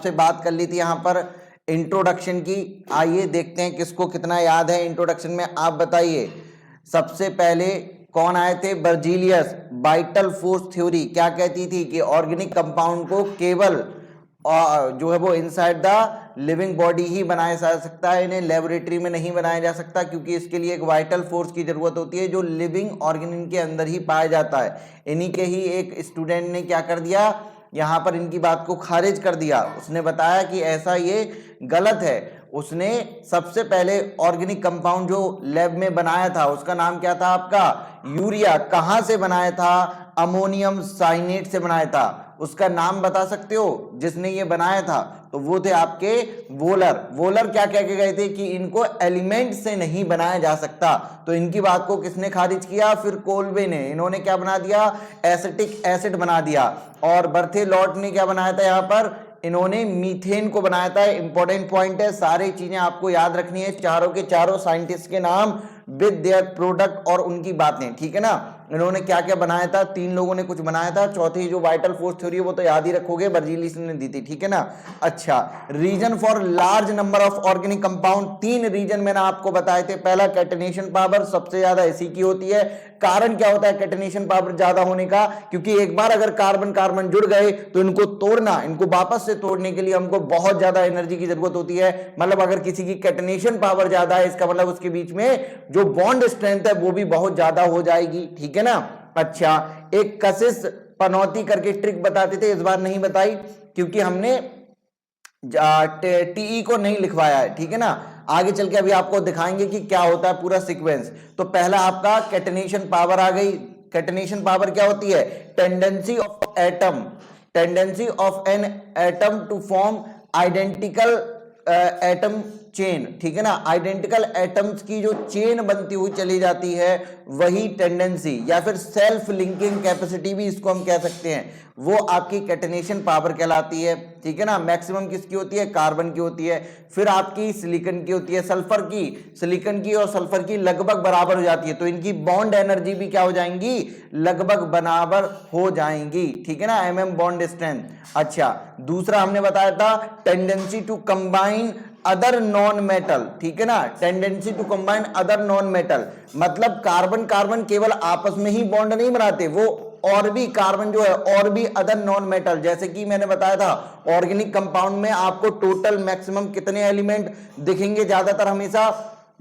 आपसे बात कर ली थी यहाँ पर इंट्रोडक्शन की। आइए देखते हैं किसको कितना याद है इंट्रोडक्शन में, आप बताइए। सबसे पहले कौन आए थे? बर्जीलियस। वाइटल फोर्स थ्योरी क्या कहती थी कि ऑर्गेनिक कंपाउंड को केवल जो है वो इनसाइड द लिविंग बॉडी ही बनाया जा सकता है, इन्हें लेबोरेटरी में नहीं बनाया जा सकता, क्योंकि इसके लिए एक वाइटल फोर्स की जरूरत होती है जो लिविंग ऑर्गेनिज्म के अंदर ही पाया जाता है। इन्हीं के ही एक स्टूडेंट ने क्या कर दिया, यहाँ पर इनकी बात को खारिज कर दिया। उसने बताया कि ऐसा ये गलत है। उसने सबसे पहले ऑर्गेनिक कंपाउंड जो लैब में बनाया था उसका नाम क्या था आपका? यूरिया। कहां से बनाया था? अमोनियम साइनेट से बनाया था। उसका नाम बता सकते हो जिसने ये बनाया था? तो वो थे आपके वोलर। वोलर क्या कह के गए थे कि इनको एलिमेंट से नहीं बनाया जा सकता। तो इनकी बात को किसने खारिज किया? फिर कोल्बे ने। इन्होंने क्या बना दिया? एसिटिक एसिड बना दिया। और बर्थेलॉट ने क्या बनाया था? यहाँ पर इन्होंने मीथेन को बनाया था। इंपॉर्टेंट पॉइंट है, सारी चीजें आपको याद रखनी है, चारों के चारों साइंटिस्ट के नाम विद देयर प्रोडक्ट और उनकी बातें, ठीक है ना। इन्होंने क्या क्या बनाया था? 3 लोगों ने कुछ बनाया था। चौथी जो वाइटल फोर्स थ्योरी है वो तो याद ही रखोगे, बर्जीलियस ने दी थी, ठीक है ना। अच्छा, reason for large number of organic compound, 3 reason मैंने आपको बताए थे। पहला कैटेनेशन पावर, सबसे ज्यादा इसी की होती है। कारण क्या होता है कैटेनेशन पावर ज्यादा होने का? क्योंकि एक बार अगर कार्बन कार्बन जुड़ गए तो इनको तोड़ना, इनको वापस से तोड़ने के लिए हमको बहुत ज्यादा एनर्जी की जरूरत होती है। मतलब अगर किसी की कैटेनेशन पावर ज्यादा है, इसका मतलब उसके बीच में जो बॉन्ड स्ट्रेंथ है वो भी बहुत ज्यादा हो जाएगी, ठीक है ना। अच्छा, एक कशिश पनौती करके ट्रिक बताते थे, इस बार नहीं बताई क्योंकि हमने टीई को नहीं लिखवाया है, ठीक है ना। आगे चल के अभी आपको दिखाएंगे कि क्या होता है पूरा सीक्वेंस। तो पहला आपका कैटेनेशन पावर आ गई। कैटेनेशन पावर क्या होती है? Tendency of atom, tendency of an atom to form identical atom chain, ठीक है ना। आइडेंटिकल एटम्स की जो चेन बनती हुई चली जाती है वही टेंडेंसी, या फिर सेल्फ लिंकिंग कैपेसिटी भी इसको हम कह सकते हैं, वो आपकी कैटेनेशन पावर कहलाती है, ठीक है ना। मैक्सिमम किसकी होती है? कार्बन की होती है। फिर आपकी सिलिकॉन की होती है, सल्फर की। सिलिकॉन की और सल्फर की लगभग बराबर हो जाती है, तो इनकी बॉन्ड एनर्जी भी क्या हो जाएंगी? लगभग बराबर हो जाएंगी, ठीक है ना, mm बॉन्ड स्ट्रेंथ। अच्छा, दूसरा हमने बताया था tendency to combine other non metal, ठीक है ना। Tendency to combine other non metal मतलब कार्बन कार्बन केवल आपस में ही बॉन्ड नहीं बनाते, वो और भी कार्बन जो है और भी अदर नॉन मेटल, जैसे कि मैंने बताया था ऑर्गेनिक कंपाउंड में आपको टोटल मैक्सिमम कितने एलिमेंट दिखेंगे? ज्यादातर हमेशा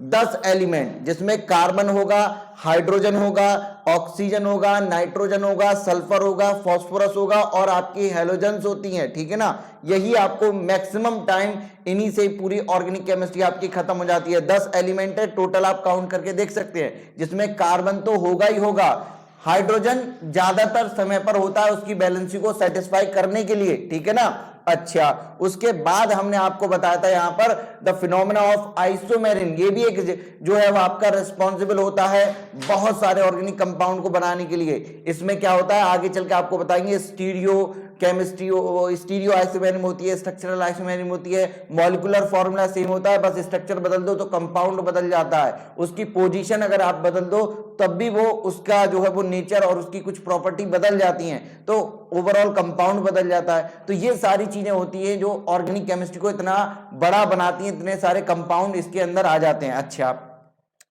10 एलिमेंट, जिसमें कार्बन होगा, हाइड्रोजन होगा, ऑक्सीजन होगा, नाइट्रोजन होगा, सल्फर होगा, फास्फोरस होगा और आपकी हैलोजेंस होती हैं, ठीक है ना। यही आपको मैक्सिमम टाइम इन्हीं से पूरी ऑर्गेनिक केमिस्ट्री आपकी खत्म हो जाती है। 10 एलिमेंट है टोटल, आप काउंट करके देख सकते हैं, जिसमें कार्बन तो होगा ही होगा, हाइड्रोजन ज्यादातर समय पर होता है उसकी बैलेंसी को सेटिस्फाई करने के लिए, ठीक है ना। अच्छा, उसके बाद हमने आपको बताया था यहां पर द फिनोमेना ऑफ आइसोमेरिन, ये भी एक जो है वो आपका रिस्पॉन्सिबल होता है बहुत सारे ऑर्गेनिक कंपाउंड को बनाने के लिए। इसमें क्या होता है आगे चल के आपको बताएंगे। स्टीरियो केमिस्ट्री, स्टीरियो आइसोमेरिन होती है, स्ट्रक्चरल आइसोमेरिन होती है, मॉलिक्यूलर फॉर्मूला सेम होता है, बस स्ट्रक्चर बदल दो तो कंपाउंड बदल जाता है। उसकी पोजीशन अगर आप बदल दो तब भी वो उसका जो है वो नेचर और उसकी कुछ प्रॉपर्टी बदल जाती हैं, तो ओवरऑल कंपाउंड बदल जाता है। तो ये सारी चीजें होती है जो ऑर्गेनिक केमिस्ट्री को इतना बड़ा बनाती हैं, इतने सारे कंपाउंड इसके अंदर आ जाते हैं। अच्छा,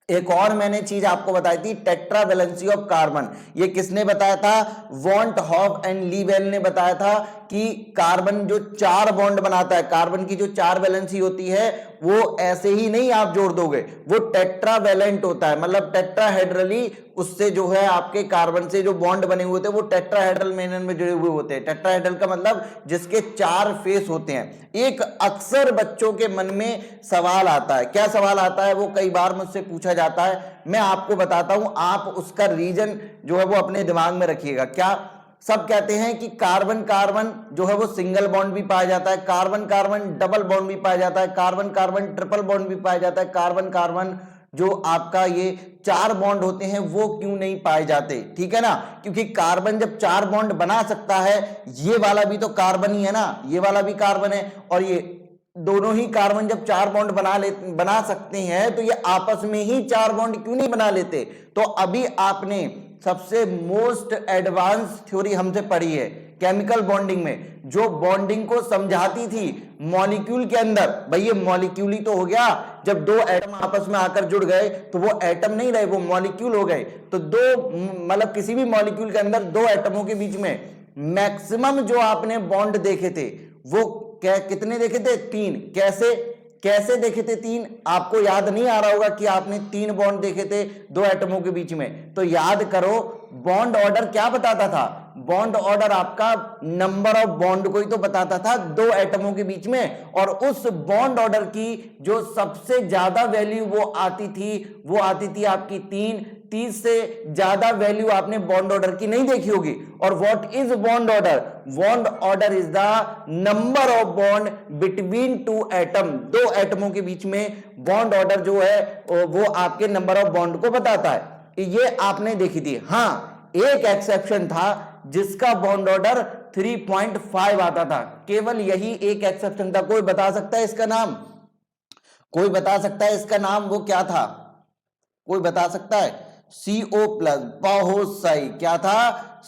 एक और मैंने चीज आपको बताई थी, टेट्रावैलेंसी ऑफ कार्बन। ये किसने बताया था? वॉन्ट हॉफ एंड लीवेल ने बताया था कि कार्बन जो 4 बॉन्ड बनाता है, कार्बन की जो 4 वैलेंसी होती है वो ऐसे ही नहीं आप जोड़ दोगे, वो टेट्रावैलेंट होता है, मतलब टेट्राहेड्रली उससे जो है आपके कार्बन से जो बॉन्ड बने हुए होते हैं वो टेट्राहेड्रल मैनर में जुड़े हुए होते हैं। टेट्राहेड्रल का मतलब जिसके 4 फेस होते हैं। एक अक्सर बच्चों के मन में सवाल आता है, क्या सवाल आता है वो कई बार मुझसे पूछा जाता है, मैं आपको बताता हूं, आप उसका रीजन जो है वो अपने दिमाग में रखिएगा। क्या सब कहते हैं कि कार्बन कार्बन जो है वो सिंगल बॉन्ड भी पाया जाता है, कार्बन कार्बन डबल बॉन्ड भी पाया जाता है, कार्बन कार्बन ट्रिपल बॉन्ड भी पाया जाता है, कार्बन कार्बन जो आपका ये 4 बॉन्ड होते हैं वो क्यों नहीं पाए जाते? ठीक है ना, क्योंकि कार्बन जब 4 बॉन्ड बना सकता है, ये वाला भी तो कार्बन ही है ना, ये वाला भी कार्बन है, और ये दोनों ही कार्बन जब 4 बॉन्ड बना सकते हैं तो ये आपस में ही 4 बॉन्ड क्यों नहीं बना लेते? तो अभी आपने सबसे मोस्ट एडवांस थ्योरी हमसे पढ़ी है, केमिकल बॉन्डिंग में जो बॉन्डिंग को समझाती थी मॉलिक्यूल के अंदर, भाई ये मॉलिक्यूल ही तो हो गया, जब दो एटम आपस में आकर जुड़ गए तो वो एटम नहीं रहे, वो मॉलिक्यूल हो गए। तो दो मतलब किसी भी मॉलिक्यूल के अंदर दो एटमों के बीच में मैक्सिमम जो आपने बॉन्ड देखे थे वो कितने देखे थे? 3। कैसे देखे थे 3? आपको याद नहीं आ रहा होगा कि आपने 3 बॉन्ड देखे थे दो एटमों के बीच में, तो याद करो बॉन्ड ऑर्डर क्या बताता था? बॉन्ड ऑर्डर आपका नंबर ऑफ बॉन्ड को ही तो बताता था दो एटमों के बीच में, और उस बॉन्ड ऑर्डर की जो सबसे ज्यादा वैल्यू वो आती थी आपकी 3। 30 से ज्यादा वैल्यू आपने बॉन्ड ऑर्डर की नहीं देखी होगी। और what is bond order? Bond order is the number of bond between two atom. दो एटमों के बीच में बॉन्ड ऑर्डर जो है वो आपके नंबर ऑफ बॉन्ड को बताता है। ये आपने देखी थी। हाँ, एक एक्सेप्शन था जिसका बॉन्ड ऑर्डर 3.5 आता था, केवल यही एक एक्सेप्शन था। कोई बता सकता है इसका नाम? कोई बता सकता है इसका नाम? वो क्या था? कोई बता सकता है? CO plus. बहुत सही, क्या था?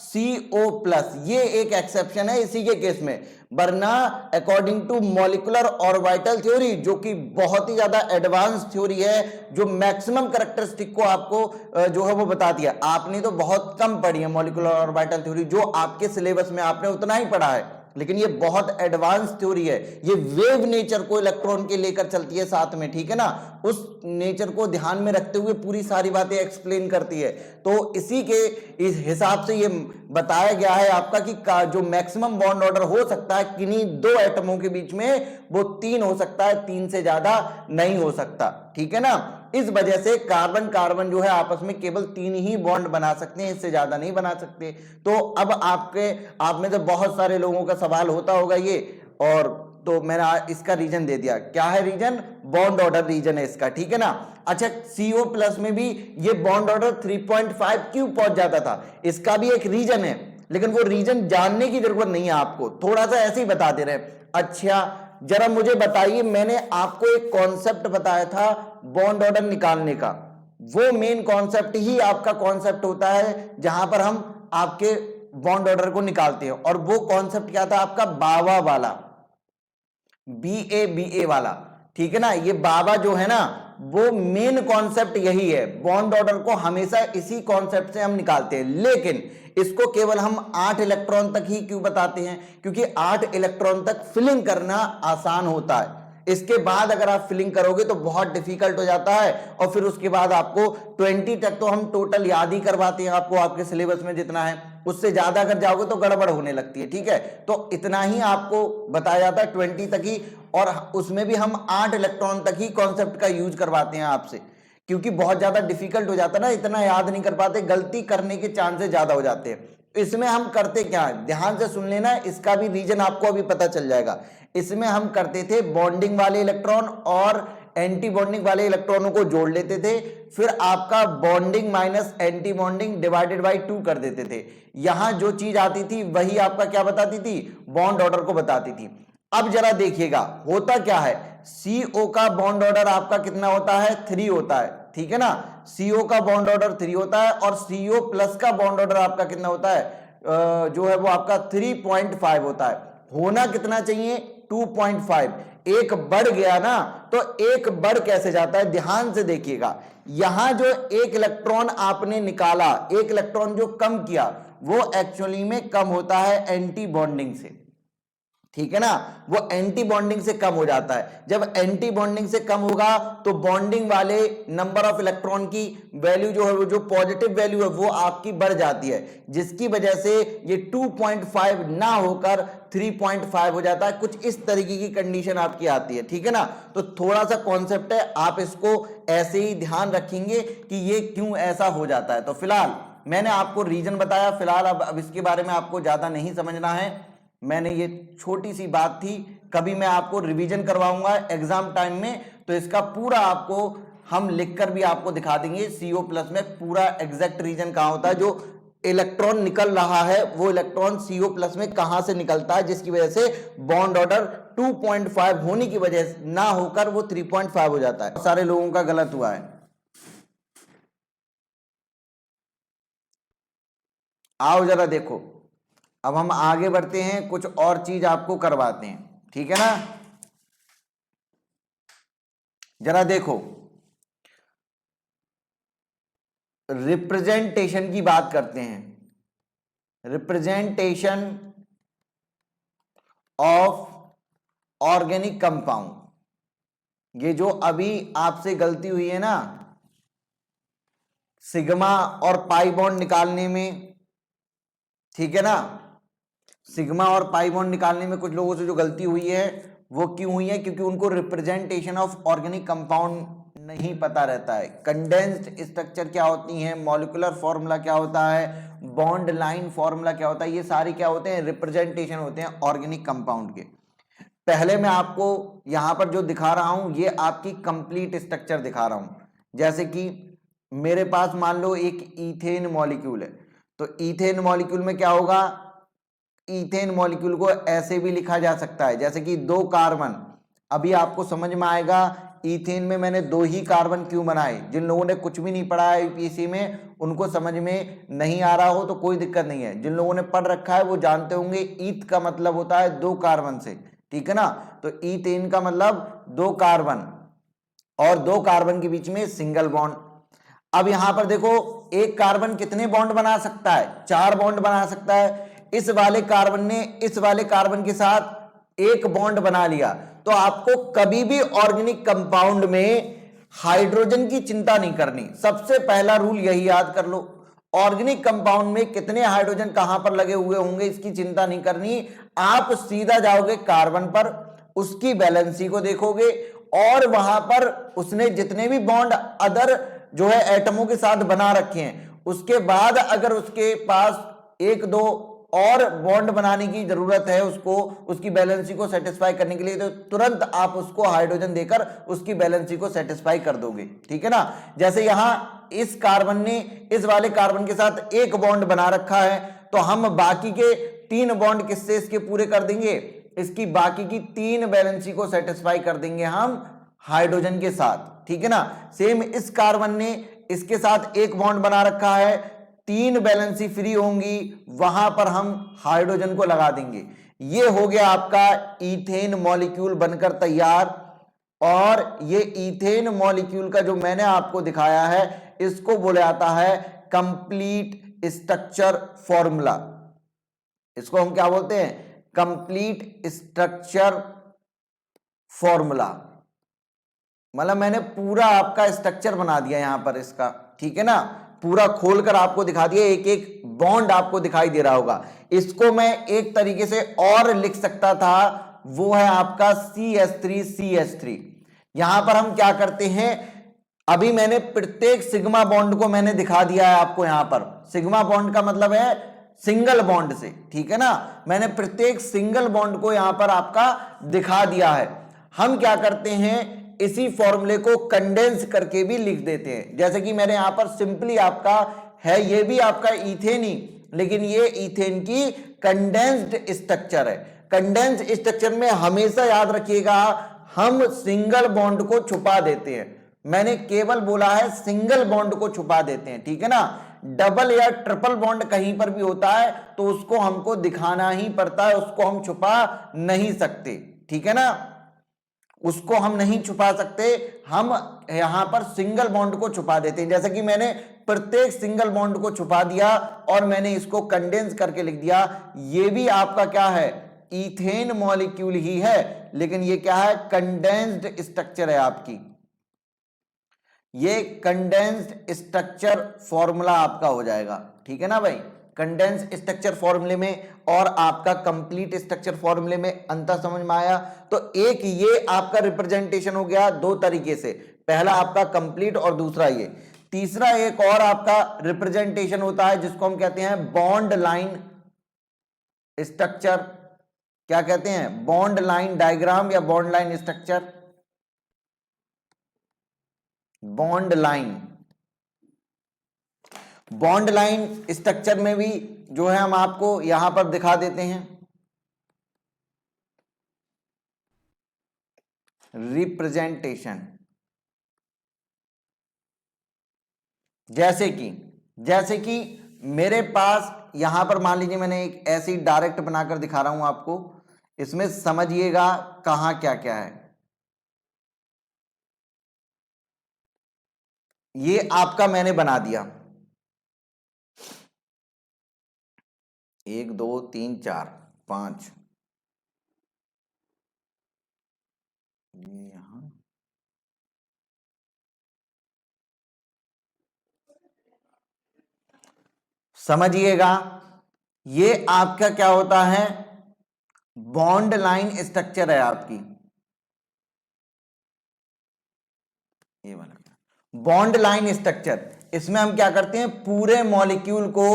CO plus. ये एक एक्सेप्शन है इसी के केस में, वरना according to molecular orbital theory, जो कि बहुत ही ज्यादा एडवांस थ्योरी है, जो मैक्सिमम कैरेक्टरिस्टिक को आपको जो है वो बताती है। आपने तो बहुत कम पढ़ी है मॉलिक्यूलर ऑर्बिटल थ्योरी, जो आपके सिलेबस में आपने उतना ही पढ़ा है, लेकिन ये बहुत एडवांस थ्योरी है। ये वेव नेचर को इलेक्ट्रॉन के लेकर चलती है साथ में, ठीक है ना? उस नेचर को ध्यान में रखते हुए पूरी सारी बातें एक्सप्लेन करती है। तो इसी के इस हिसाब से ये बताया गया है आपका कि जो मैक्सिमम बॉन्ड ऑर्डर हो सकता है किन्हीं दो एटमों के बीच में, वो 3 हो सकता है, 3 से ज्यादा नहीं हो सकता, ठीक है ना? इस वजह से कार्बन कार्बन जो है आपस में केवल 3 ही बॉन्ड बना सकते हैं, इससे ज्यादा नहीं बना सकते। तो अब आप में से बहुत सारे लोगों का सवाल होता होगा ये, और तो मैंने इसका रीजन दे दिया। क्या है रीजन? बॉन्ड ऑर्डर रीजन है इसका, ठीक है ना? अच्छा, CO प्लस में भी ये बॉन्ड ऑर्डर 3.5 क्यों पहुंच जाता था, इसका भी एक रीजन है, लेकिन वो रीजन जानने की जरूरत नहीं है आपको, थोड़ा सा ऐसे ही बताते रहे। अच्छा, जरा मुझे बताइए, मैंने आपको एक कॉन्सेप्ट बताया था बॉन्ड ऑर्डर निकालने का, वो मेन कॉन्सेप्ट ही आपका कॉन्सेप्ट होता है जहां पर हम आपके बॉन्ड ऑर्डर को निकालते हैं। और वो कॉन्सेप्ट क्या था आपका? बाबा वाला, BA वाला, ठीक है ना? ये बाबा जो है ना, वो मेन कॉन्सेप्ट यही है। बॉन्ड ऑर्डर को हमेशा इसी कॉन्सेप्ट से हम निकालते हैं, लेकिन इसको केवल हम 8 इलेक्ट्रॉन तक ही क्यों बताते हैं? क्योंकि 8 इलेक्ट्रॉन तक फिलिंग करना आसान होता है। इसके बाद अगर आप फिलिंग करोगे तो बहुत डिफिकल्ट हो जाता है, और फिर उसके बाद आपको 20 तक तो हम टोटल याद ही करवाते हैं आपको, आपके सिलेबस में जितना है, उससे ज्यादा अगर जाओगे तो गड़बड़ होने लगती है, ठीक है? तो इतना ही आपको बताया जाता है 20 तक ही, और उसमें भी हम 8 इलेक्ट्रॉन तक ही कॉन्सेप्ट का यूज करवाते हैं आपसे, क्योंकि बहुत ज्यादा डिफिकल्ट हो जाता है ना, इतना याद नहीं कर पाते, गलती करने के चांसेस ज्यादा हो जाते हैं। इसमें हम करते क्या है, ध्यान से सुन लेना, इसका भी रीजन आपको अभी पता चल जाएगा। इसमें हम करते थे बॉन्डिंग वाले इलेक्ट्रॉन और एंटी बॉन्डिंग वाले इलेक्ट्रॉनों को जोड़ लेते थे, फिर आपका bonding minus anti bonding divided by 2 कर देते थे। यहां जो चीज आती थी वही आपका क्या बताती थी? बॉन्ड ऑर्डर को बताती थी। अब जरा देखिएगा होता क्या है, CO का बॉन्ड ऑर्डर आपका कितना होता है? 3 होता है, ठीक है ना? CO का बॉन्ड ऑर्डर 3 होता है, और CO प्लस का बॉन्ड ऑर्डर आपका कितना होता है? जो है वो आपका 3.5 होता है। होना कितना चाहिए? 2.5। एक बढ़ गया ना, तो एक बढ़ कैसे जाता है, ध्यान से देखिएगा। यहां जो एक इलेक्ट्रॉन आपने निकाला, एक इलेक्ट्रॉन जो कम किया, वो एक्चुअली में कम होता है एंटी बॉन्डिंग से, ठीक है ना? वो एंटी बॉन्डिंग से कम हो जाता है। जब एंटी बॉन्डिंग से कम होगा तो बॉन्डिंग वाले नंबर ऑफ इलेक्ट्रॉन की वैल्यू जो है, वो जो पॉजिटिव वैल्यू है वो आपकी बढ़ जाती है, जिसकी वजह से ये 2.5 ना होकर 3.5 हो जाता है। कुछ इस तरीके की कंडीशन आपकी आती है, ठीक है ना? तो थोड़ा सा कॉन्सेप्ट है, आप इसको ऐसे ही ध्यान रखेंगे कि ये क्यों ऐसा हो जाता है। तो फिलहाल मैंने आपको रीजन बताया, फिलहाल अब इसके बारे में आपको ज्यादा नहीं समझना है। मैंने ये छोटी सी बात थी, कभी मैं आपको रिवीजन करवाऊंगा एग्जाम टाइम में, तो इसका पूरा आपको हम लिखकर भी आपको दिखा देंगे। CO प्लस में पूरा एग्जैक्ट रीजन कहां होता है, जो इलेक्ट्रॉन निकल रहा है वो इलेक्ट्रॉन CO प्लस में कहां से निकलता है, जिसकी वजह से बॉन्ड ऑर्डर 2.5 होने की वजह से ना होकर वो 3.5 हो जाता है। सारे लोगों का गलत हुआ है। आओ जरा देखो, अब हम आगे बढ़ते हैं, कुछ और चीज आपको करवाते हैं, ठीक है ना। जरा देखो, रिप्रेजेंटेशन की बात करते हैं। रिप्रेजेंटेशन ऑफ ऑर्गेनिक कंपाउंड, ये जो अभी आपसे गलती हुई है ना सिग्मा और पाई बॉन्ड निकालने में, ठीक है ना, सिग्मा और पाई बॉन्ड निकालने में कुछ लोगों से जो गलती हुई है वो क्यों हुई है, क्योंकि उनको रिप्रेजेंटेशन ऑफ ऑर्गेनिक कंपाउंड नहीं पता रहता है। कंडेंस्ड स्ट्रक्चर क्या होती है, मॉलिक्यूलर फॉर्मूला क्या होता है, बॉन्ड लाइन फॉर्मूला क्या होता है, ये सारे क्या होते हैं, रिप्रेजेंटेशन होते हैं ऑर्गेनिक कंपाउंड के। पहले मैं आपको यहां पर जो दिखा रहा हूं ये आपकी कंप्लीट स्ट्रक्चर दिखा रहा हूं। जैसे कि मेरे पास मान लो एक ईथेन मॉलिक्यूल है, तो ईथेन मॉलिक्यूल में क्या होगा, ईथेन मॉलिक्यूल को ऐसे भी लिखा जा सकता है जैसे कि 2 कार्बन। अभी आपको समझ में आएगा ईथेन में मैंने 2 ही कार्बन क्यों बनाए। जिन लोगों ने कुछ भी नहीं पढ़ा है यूपीएससी में उनको समझ में नहीं आ रहा हो तो कोई दिक्कत नहीं है, जिन लोगों ने पढ़ रखा है वो जानते होंगे ईथ का मतलब होता है 2 कार्बन से, ठीक है ना। तो ईथेन का मतलब 2 कार्बन और 2 कार्बन के बीच में सिंगल बॉन्ड। अब यहां पर देखो एक कार्बन कितने बॉन्ड बना सकता है, 4 बॉन्ड बना सकता है। इस वाले कार्बन ने इस वाले कार्बन के साथ एक बॉन्ड बना लिया, तो आपको कभी भी ऑर्गेनिक कंपाउंड में हाइड्रोजन की चिंता नहीं करनी। सबसे पहला रूल यही याद कर लो, ऑर्गेनिक कंपाउंड में कितने हाइड्रोजन कहां पर लगे हुए होंगे इसकी चिंता नहीं करनी। आप सीधा जाओगे कार्बन पर, उसकी वैलेंसी को देखोगे और वहां पर उसने जितने भी बॉन्ड अदर जो है एटमों के साथ बना रखे हैं, उसके बाद अगर उसके पास 1-2 और बॉन्ड बनाने की जरूरत है उसको, उसकी बैलेंसी को सेटिस्फाई करने के लिए, तो तुरंत आप उसको हाइड्रोजन देकर उसकी बैलेंसी को सेटिस्फाई कर दोगे, ठीक है ना। जैसे यहां इस कार्बन ने इस वाले कार्बन के साथ एक बॉन्ड बना रखा है, तो हम बाकी के 3 बॉन्ड किससे इसके पूरे कर देंगे, इसकी बाकी की 3 बैलेंसी को सेटिस्फाई कर देंगे हम हाइड्रोजन के साथ, ठीक है ना। सेम इस कार्बन ने इसके साथ एक बॉन्ड बना रखा है, 3 बैलेंसी फ्री होंगी, वहां पर हम हाइड्रोजन को लगा देंगे। ये हो गया आपका ईथेन मॉलिक्यूल बनकर तैयार। और ये ईथेन मॉलिक्यूल का जो मैंने आपको दिखाया है इसको बोला जाता है कंप्लीट स्ट्रक्चर फॉर्मूला। इसको हम क्या बोलते हैं, कंप्लीट स्ट्रक्चर फॉर्मूला। मतलब मैंने पूरा आपका स्ट्रक्चर बना दिया यहां पर इसका, ठीक है ना, पूरा खोलकर आपको दिखा दिया, एक एक बॉन्ड आपको दिखाई दे रहा होगा। इसको मैं एक तरीके से और लिख सकता था, वो है आपका CH3CH3। यहां पर हम क्या करते हैं, अभी मैंने प्रत्येक सिग्मा बॉन्ड को मैंने दिखा दिया है आपको। यहां पर सिग्मा बॉन्ड का मतलब है सिंगल बॉन्ड से, ठीक है ना। मैंने प्रत्येक सिंगल बॉन्ड को यहां पर आपका दिखा दिया है। हम क्या करते हैं, इसी फॉर्मूले को कंडेंस करके भी लिख देते हैं। जैसे कि मैंने यहां पर सिंपली आपका है, ये भी आपका ईथेन ही, लेकिन ये ईथेन की कंडेंस्ड स्ट्रक्चर है। कंडेंस्ड स्ट्रक्चर में हमेशा याद रखिएगा हम सिंगल बॉन्ड को छुपा देते हैं। मैंने केवल बोला है सिंगल बॉन्ड को छुपा देते हैं, ठीक है ना। डबल या ट्रिपल बॉन्ड कहीं पर भी होता है तो उसको हमको दिखाना ही पड़ता है, उसको हम छुपा नहीं सकते, ठीक है ना, उसको हम नहीं छुपा सकते। हम यहां पर सिंगल बॉन्ड को छुपा देते हैं। जैसे कि मैंने प्रत्येक सिंगल बॉन्ड को छुपा दिया और मैंने इसको कंडेंस करके लिख दिया। ये भी आपका क्या है, ईथेन मॉलिक्यूल ही है, लेकिन ये क्या है, कंडेंस्ड स्ट्रक्चर है आपकी। ये कंडेंस्ड स्ट्रक्चर फॉर्मूला आपका हो जाएगा, ठीक है ना भाई। कंडेंस्ड स्ट्रक्चर फॉर्मूले में और आपका कंप्लीट स्ट्रक्चर फॉर्मूले में अंतर समझ में आया। तो एक ये आपका रिप्रेजेंटेशन हो गया 2 तरीके से, पहला आपका कंप्लीट और दूसरा ये। तीसरा एक और आपका रिप्रेजेंटेशन होता है जिसको हम कहते हैं बॉन्ड लाइन स्ट्रक्चर। क्या कहते हैं, बॉन्ड लाइन डायग्राम या bond line structure. Bond line, bond line structure में भी जो है हम आपको यहां पर दिखा देते हैं रिप्रेजेंटेशन। जैसे कि मेरे पास यहां पर मान लीजिए मैंने एक ऐसी डायरेक्ट बनाकर दिखा रहा हूं आपको, इसमें समझिएगा कहां क्या क्या है। ये आपका मैंने बना दिया 1 2 3 4 5, ये यहां समझिएगा, ये आपका क्या होता है, बॉन्ड लाइन स्ट्रक्चर है आपकी, ये वाला बॉन्ड लाइन स्ट्रक्चर। इसमें हम क्या करते हैं, पूरे मॉलिक्यूल को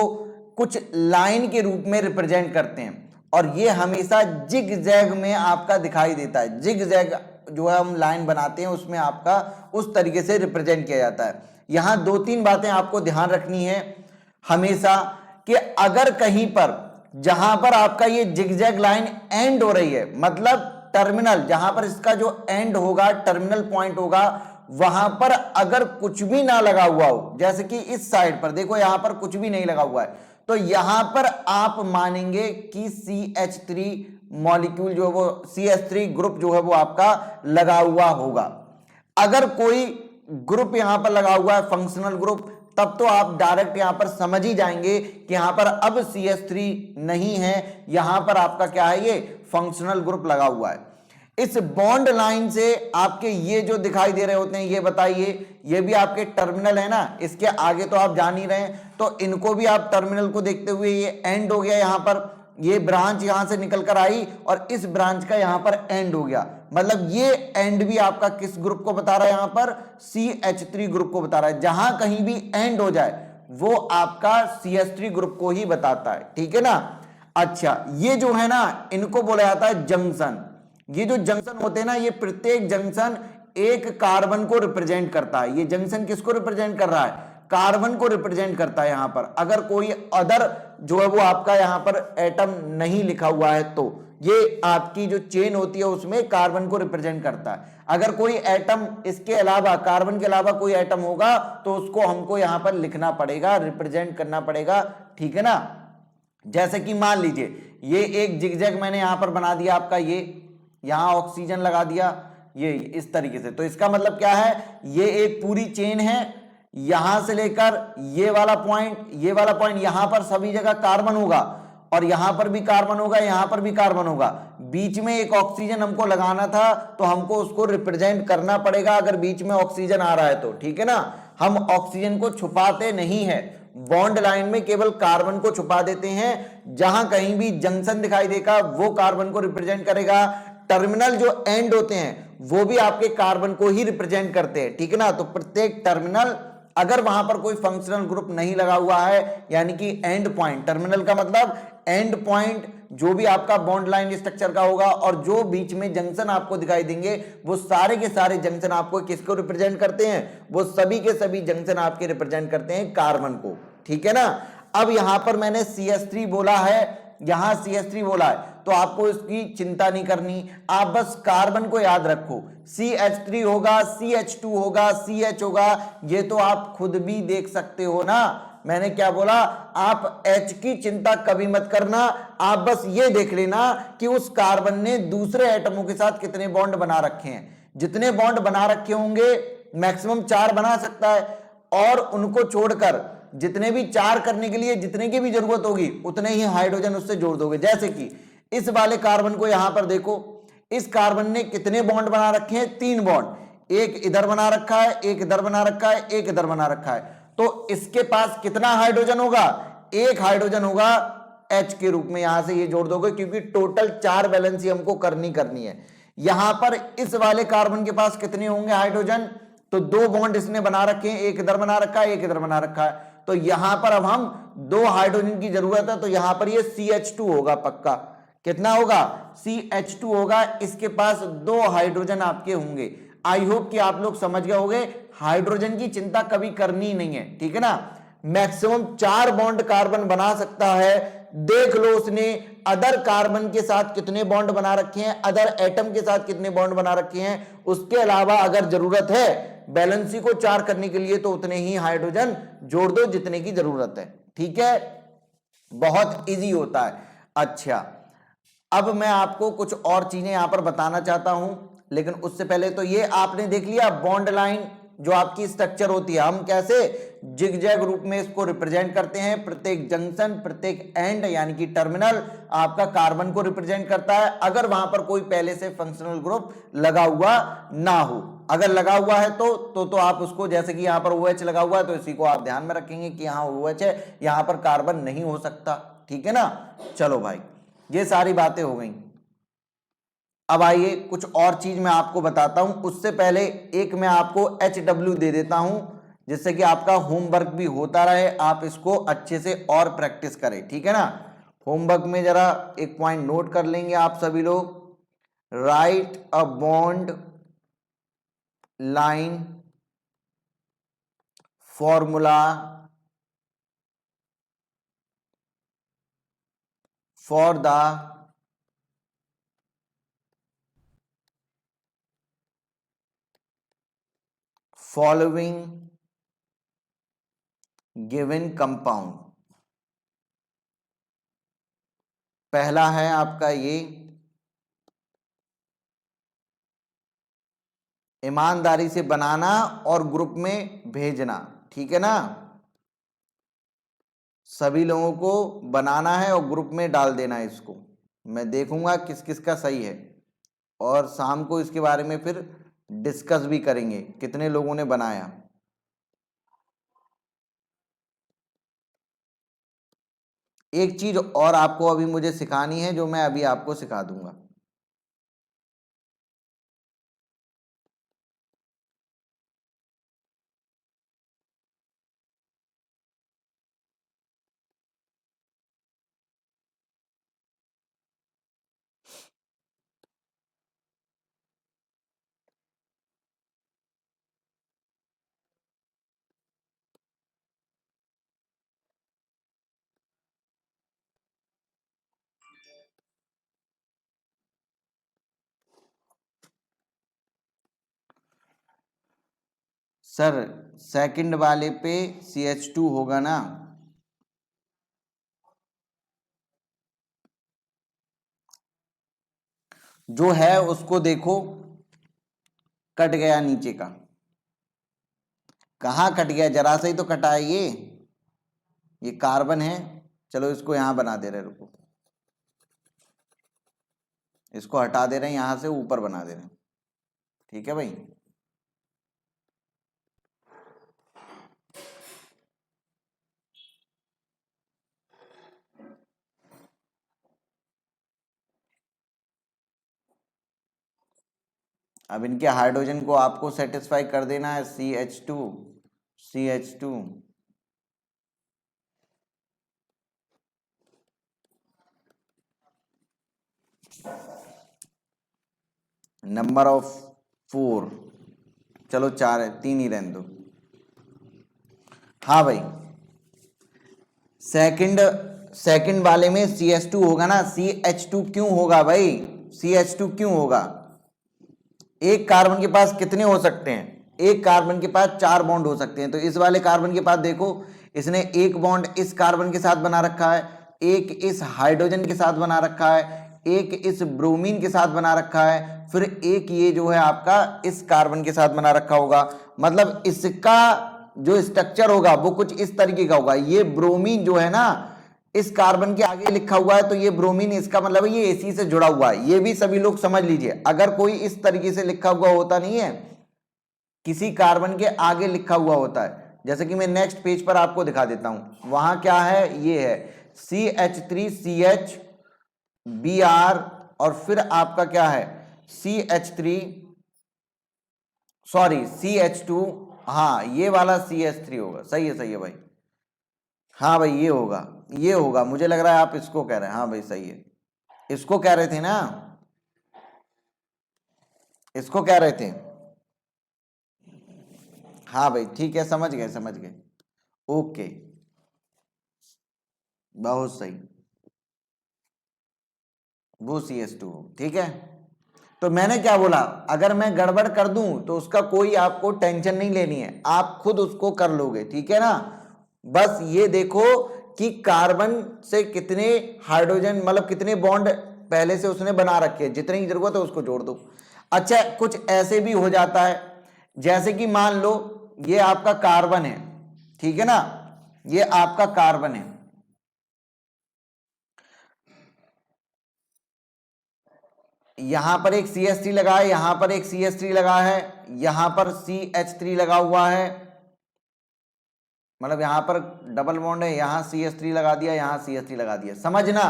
कुछ लाइन के रूप में रिप्रेजेंट करते हैं, और ये हमेशा जिग जैग में आपका दिखाई देता है। जिग जैग जो है हम लाइन बनाते हैं, उसमें आपका उस तरीके से रिप्रेजेंट किया जाता है। यहां 2-3 बातें आपको ध्यान रखनी है हमेशा, कि अगर कहीं पर जहां पर आपका ये जिगजैग लाइन एंड हो रही है, मतलब टर्मिनल जहां पर इसका जो एंड होगा, टर्मिनल पॉइंट होगा, वहां पर अगर कुछ भी ना लगा हुआ हो, जैसे कि इस साइड पर देखो यहां पर कुछ भी नहीं लगा हुआ है, तो यहां पर आप मानेंगे कि CH3 मॉलिक्यूल जो है वो CH3 ग्रुप जो है वो आपका लगा हुआ होगा। अगर कोई ग्रुप यहां पर लगा हुआ है, फंक्शनल ग्रुप, तब तो आप डायरेक्ट यहां पर समझ ही जाएंगे कि यहां पर अब CH3 नहीं है, यहां पर आपका क्या है, ये फंक्शनल ग्रुप लगा हुआ है। इस बॉन्ड लाइन से आपके ये जो दिखाई दे रहे होते हैं, ये बताइए, ये भी आपके टर्मिनल है ना, इसके आगे तो आप जान ही रहे हैं, तो इनको भी आप टर्मिनल को देखते हुए, ये एंड हो गया, यहां पर ये ब्रांच यहां से निकल कर आई और इस ब्रांच का यहां पर एंड हो गया, मतलब ये एंड भी आपका किस ग्रुप को बता रहा है, यहां पर CH3 ग्रुप को बता रहा है। जहां कहीं भी एंड हो जाए वो आपका CH3 ग्रुप को ही बताता है, ठीक है ना। अच्छा, ये जो है ना, इनको बोला जाता है जंक्शन। ये जो जंक्शन होते हैं ना, ये प्रत्येक जंक्शन एक कार्बन को रिप्रेजेंट करता है। ये जंक्शन किसको रिप्रेजेंट कर रहा है, कार्बन को रिप्रेजेंट करता है। यहां पर अगर कोई अदर जो है वो आपका यहां पर एटम नहीं लिखा हुआ है, तो ये आपकी जो चेन होती है उसमें कार्बन को रिप्रेजेंट करता है। अगर कोई एटम इसके अलावा, कार्बन के अलावा कोई एटम होगा, तो उसको हमको यहां पर लिखना पड़ेगा, रिप्रेजेंट करना पड़ेगा, ठीक है ना। जैसे कि मान लीजिए ये एक जिगजैग मैंने यहां पर बना दिया आपका, ये यहां ऑक्सीजन लगा दिया, ये इस तरीके से, तो इसका मतलब क्या है, ये एक पूरी चेन है, यहां से लेकर ये वाला पॉइंट यहां पर सभी जगह कार्बन होगा, और यहां पर भी कार्बन होगा, यहां पर भी कार्बन होगा, बीच में एक ऑक्सीजन हमको लगाना था, तो हमको उसको रिप्रेजेंट करना पड़ेगा अगर बीच में ऑक्सीजन आ रहा है तो, ठीक है ना। हम ऑक्सीजन को छुपाते नहीं है, बॉन्ड लाइन में केवल कार्बन को छुपा देते हैं। जहां कहीं भी जंक्शन दिखाई देगा वो कार्बन को रिप्रेजेंट करेगा, टर्मिनल जो एंड होते हैं वो भी आपके कार्बन को ही रिप्रेजेंट करते हैं, ठीक है ना। तो प्रत्येक टर्मिनल, अगर वहां पर कोई फंक्शनल ग्रुप नहीं लगा हुआ है, यानी कि एंड पॉइंट, टर्मिनल का मतलब एंड पॉइंट जो भी आपका बॉन्ड लाइन स्ट्रक्चर का होगा, और जो बीच में जंक्शन आपको दिखाई देंगे, वो सारे के सारे जंक्शन आपको किसको रिप्रेजेंट करते हैं, वो सभी के सभी जंक्शन आपके रिप्रेजेंट करते हैं कार्बन को, ठीक है ना। अब यहां पर मैंने CH3 बोला है, यहां CH3 बोला है, तो आपको इसकी चिंता नहीं करनी, आप बस कार्बन को याद रखो, CH3 होगा, CH2 होगा, CH होगा, ये तो आप खुद भी देख सकते हो ना। मैंने क्या बोला, आप H की चिंता कभी मत करना, आप बस ये देख लेना कि उस कार्बन ने दूसरे एटमों के साथ कितने बॉन्ड बना रखे हैं। जितने बॉन्ड बना रखे होंगे मैक्सिमम 4 बना सकता है, और उनको छोड़कर जितने भी 4 करने के लिए जितने की भी जरूरत होगी उतने ही हाइड्रोजन उससे जोड़ दोगे। जैसे कि इस वाले कार्बन को यहां पर देखो, इस कार्बन ने कितने बॉन्ड बना रखे हैं, 3 बॉन्ड, एक इधर बना रखा है, एक इधर बना रखा है, एक इधर बना रखा है, तो इसके पास कितना हाइड्रोजन होगा, 1 हाइड्रोजन होगा H के रूप में, यहां से ये जोड़ दोगे, क्योंकि टोटल 4 बैलेंसी हमको करनी है। यहां पर इस वाले कार्बन के पास कितने होंगे हाइड्रोजन, तो 2 बॉन्ड इसने बना रखे हैं, एक इधर बना रखा है, एक इधर बना रखा है, तो यहां पर अब हम 2 हाइड्रोजन की जरूरत है, तो यहां पर ये CH2 होगा पक्का। कितना होगा, CH2 होगा, इसके पास 2 हाइड्रोजन आपके होंगे। आई होप कि आप लोग समझ गए होंगे, हाइड्रोजन की चिंता कभी करनी नहीं है, ठीक है ना। मैक्सिमम 4 बॉन्ड कार्बन बना सकता है, देख लो उसने अदर कार्बन के साथ कितने बॉन्ड बना रखे हैं, अदर एटम के साथ कितने बॉन्ड बना रखे हैं, उसके अलावा अगर जरूरत है बैलेंसी को 4 करने के लिए तो उतने ही हाइड्रोजन जोड़ दो जितने की जरूरत है, ठीक है। बहुत इजी होता है। अच्छा, अब मैं आपको कुछ और चीजें यहां पर बताना चाहता हूं, लेकिन उससे पहले तो ये आपने देख लिया बॉन्ड लाइन जो आपकी स्ट्रक्चर होती है, हम कैसे जिगजैग रूप में इसको रिप्रेजेंट करते हैं। प्रत्येक जंक्शन, प्रत्येक एंड यानी कि टर्मिनल आपका कार्बन को रिप्रेजेंट करता है, अगर वहां पर कोई पहले से फंक्शनल ग्रुप लगा हुआ ना हो। अगर लगा हुआ है तो आप उसको, जैसे कि यहां पर OH लगा हुआ है तो इसी को आप ध्यान में रखेंगे कि यहां OH है, यहां पर कार्बन नहीं हो सकता। ठीक है ना। चलो भाई, ये सारी बातें हो गई। अब आइए कुछ और चीज मैं आपको बताता हूं, उससे पहले एक मैं आपको HW दे देता हूं, जिससे कि आपका होमवर्क भी होता रहे, आप इसको अच्छे से और प्रैक्टिस करें। ठीक है ना। होमवर्क में जरा एक पॉइंट नोट कर लेंगे आप सभी लोग। Right a bond line formula for the following given compound. पहला है आपका ये, ईमानदारी से बनाना और ग्रुप में भेजना। ठीक है ना। सभी लोगों को बनाना है और ग्रुप में डाल देना है इसको। मैं देखूंगा किस किस का सही है, और शाम को इसके बारे में फिर डिस्कस भी करेंगे कितने लोगों ने बनाया। एक चीज और आपको अभी मुझे सिखानी है, जो मैं अभी आपको सिखा दूंगा। सर, सेकंड वाले पे CH2 होगा ना। जो है उसको देखो, कट गया नीचे का। कहाँ कट गया, जरा से ही तो कटा है ये कार्बन है। चलो इसको यहां बना दे रहे, रुको, इसको हटा दे रहे हैं, यहां से ऊपर बना दे रहे हैं। ठीक है भाई। अब इनके हाइड्रोजन को आपको सेटिस्फाई कर देना है, CH2 नंबर ऑफ 4। चलो 4 है, 3 ही रहने दो। हाँ भाई, सेकंड वाले में CH2 होगा ना। CH2 क्यों होगा भाई, CH2 क्यों होगा? एक कार्बन के पास कितने हो सकते हैं? एक कार्बन के पास 4 बॉन्ड हो सकते हैं। तो इस वाले कार्बन के पास देखो, इसने एक बॉन्ड इस कार्बन के साथ बना रखा है, एक इस हाइड्रोजन के साथ बना रखा है, एक इस ब्रोमीन के साथ बना रखा है, फिर एक ये जो है आपका इस कार्बन के साथ बना रखा होगा। मतलब इसका जो स्ट्रक्चर होगा वो कुछ इस तरीके का होगा। ये ब्रोमीन जो है ना, इस कार्बन के आगे लिखा हुआ है, तो ये ब्रोमीन, इसका मतलब है ये AC से जुड़ा हुआ है। ये भी सभी लोग समझ लीजिए। अगर कोई इस तरीके से लिखा हुआ होता नहीं है, किसी कार्बन के आगे लिखा हुआ होता है, जैसे कि मैं नेक्स्ट पेज पर आपको दिखा देता हूं। वहां क्या है, ये है CH3CH Br, और फिर आपका क्या है CH3, सॉरी CH2। हाँ, ये वाला CH3 होगा। सही है भाई। हाँ भाई, ये होगा, मुझे लग रहा है आप इसको कह रहे हैं। हाँ भाई सही है, इसको कह रहे थे ना, इसको कह रहे थे। हाँ भाई ठीक है, समझ गए। ओके, बहुत सही, वो CH2 हो। ठीक है। तो मैंने क्या बोला, अगर मैं गड़बड़ कर दूं तो उसका कोई आपको टेंशन नहीं लेनी है, आप खुद उसको कर लोगे। ठीक है ना। बस ये देखो कि कार्बन से कितने हाइड्रोजन मतलब कितने बॉन्ड पहले से उसने बना रखे हैं, जितनी जरूरत है उसको जोड़ दो। अच्छा, कुछ ऐसे भी हो जाता है, जैसे कि मान लो ये आपका कार्बन है, ठीक है ना, ये आपका कार्बन है, यहां पर एक CH3 लगा है, यहां पर एक CH3 लगा है, यहां पर CH3 लगा हुआ है, मतलब यहां पर डबल बॉन्ड है, यहां CH3 लगा दिया, यहां CH3 लगा दिया। समझना,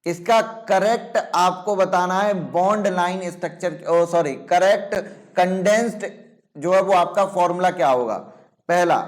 इसका करेक्ट आपको बताना है bond line structure, sorry correct condensed जो है वो आपका फॉर्मूला क्या होगा। पहला,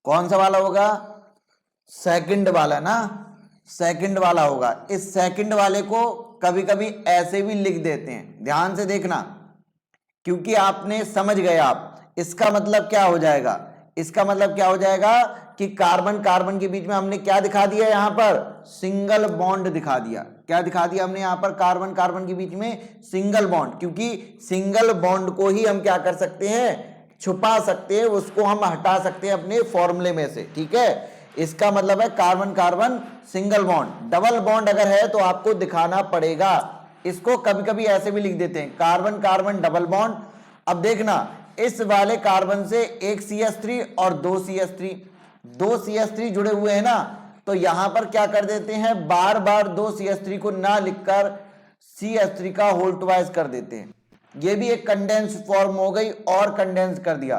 कौन सा वाला होगा, सेकंड वाला ना, सेकंड वाला होगा। इस सेकंड वाले को कभी कभी ऐसे भी लिख देते हैं, ध्यान से देखना, क्योंकि आपने समझ गए आप। इसका मतलब क्या हो जाएगा, इसका मतलब क्या हो जाएगा कि कार्बन कार्बन के बीच में हमने क्या दिखा दिया, यहां पर सिंगल बॉन्ड दिखा दिया। क्या दिखा दिया हमने यहां पर, कार्बन कार्बन के बीच में सिंगल बॉन्ड, क्योंकि सिंगल बॉन्ड को ही हम क्या कर सकते हैं, छुपा सकते हैं, उसको हम हटा सकते हैं अपने फॉर्मूले में से, ठीक है। इसका मतलब है carbon carbon single bond. Double bond अगर है तो आपको दिखाना पड़ेगा। इसको कभी कभी ऐसे भी लिख देते हैं, कार्बन कार्बन डबल बॉन्ड। अब देखना, इस वाले कार्बन से एक CH3 और दो CH3 जुड़े हुए हैं ना, तो यहां पर क्या कर देते हैं, बार बार दो CH3 को ना लिखकर CH3 का होल ट्वाइस कर देते हैं। ये भी एक कंडेंस फॉर्म हो गई और कंडेंस कर दिया।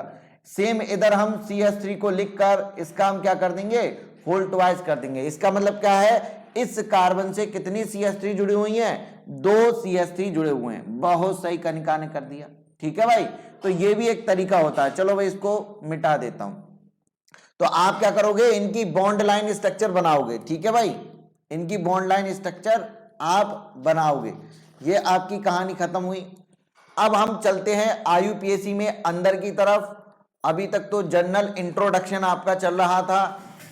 सेम इधर हम CH3 को लिखकर इसका हम क्या कर देंगे, होल ट्वाइस कर देंगे। इसका मतलब क्या है, इस कार्बन से कितनी CH3 जुड़ी हुई हैं, दो CH3 जुड़े हुए हैं। बहुत सही, कनिका ने कर दिया, ठीक है भाई। तो ये भी एक तरीका होता है। चलो भाई इसको मिटा देता हूं। तो आप क्या करोगे, इनकी बॉन्ड लाइन स्ट्रक्चर बनाओगे, ठीक है भाई, इनकी बॉन्ड लाइन स्ट्रक्चर आप बनाओगे। ये आपकी कहानी खत्म हुई। अब हम चलते हैं IUPAC में अंदर की तरफ। अभी तक तो जनरल इंट्रोडक्शन आपका चल रहा था,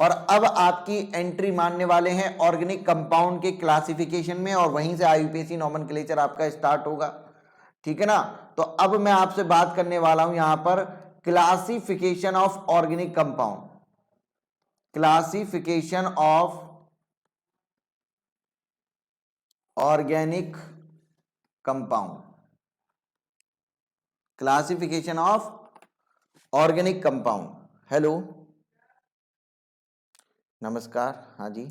और अब आपकी एंट्री मानने वाले हैं ऑर्गेनिक कंपाउंड के क्लासिफिकेशन में, और वहीं से IUPAC नॉमेनक्लेचर आपका स्टार्ट होगा, ठीक है ना। तो अब मैं आपसे बात करने वाला हूं यहां पर classification of organic compound, classification of organic compound, classification of organic compound. Hello, नमस्कार, हाँ जी।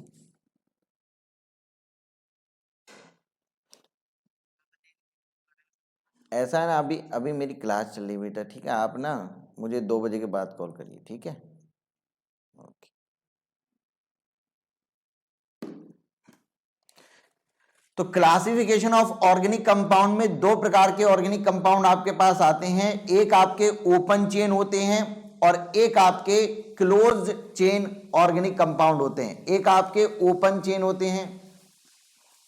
ऐसा है ना, अभी अभी मेरी क्लास चल रही है बेटा, ठीक है। आप ना मुझे 2 बजे के बाद कॉल करिए, ठीक है। ओके। तो क्लासिफिकेशन ऑफ ऑर्गेनिक कंपाउंड में दो प्रकार के ऑर्गेनिक कंपाउंड आपके पास आते हैं। एक आपके ओपन चेन होते हैं और एक आपके क्लोज चेन ऑर्गेनिक कंपाउंड होते हैं। एक आपके ओपन चेन होते हैं,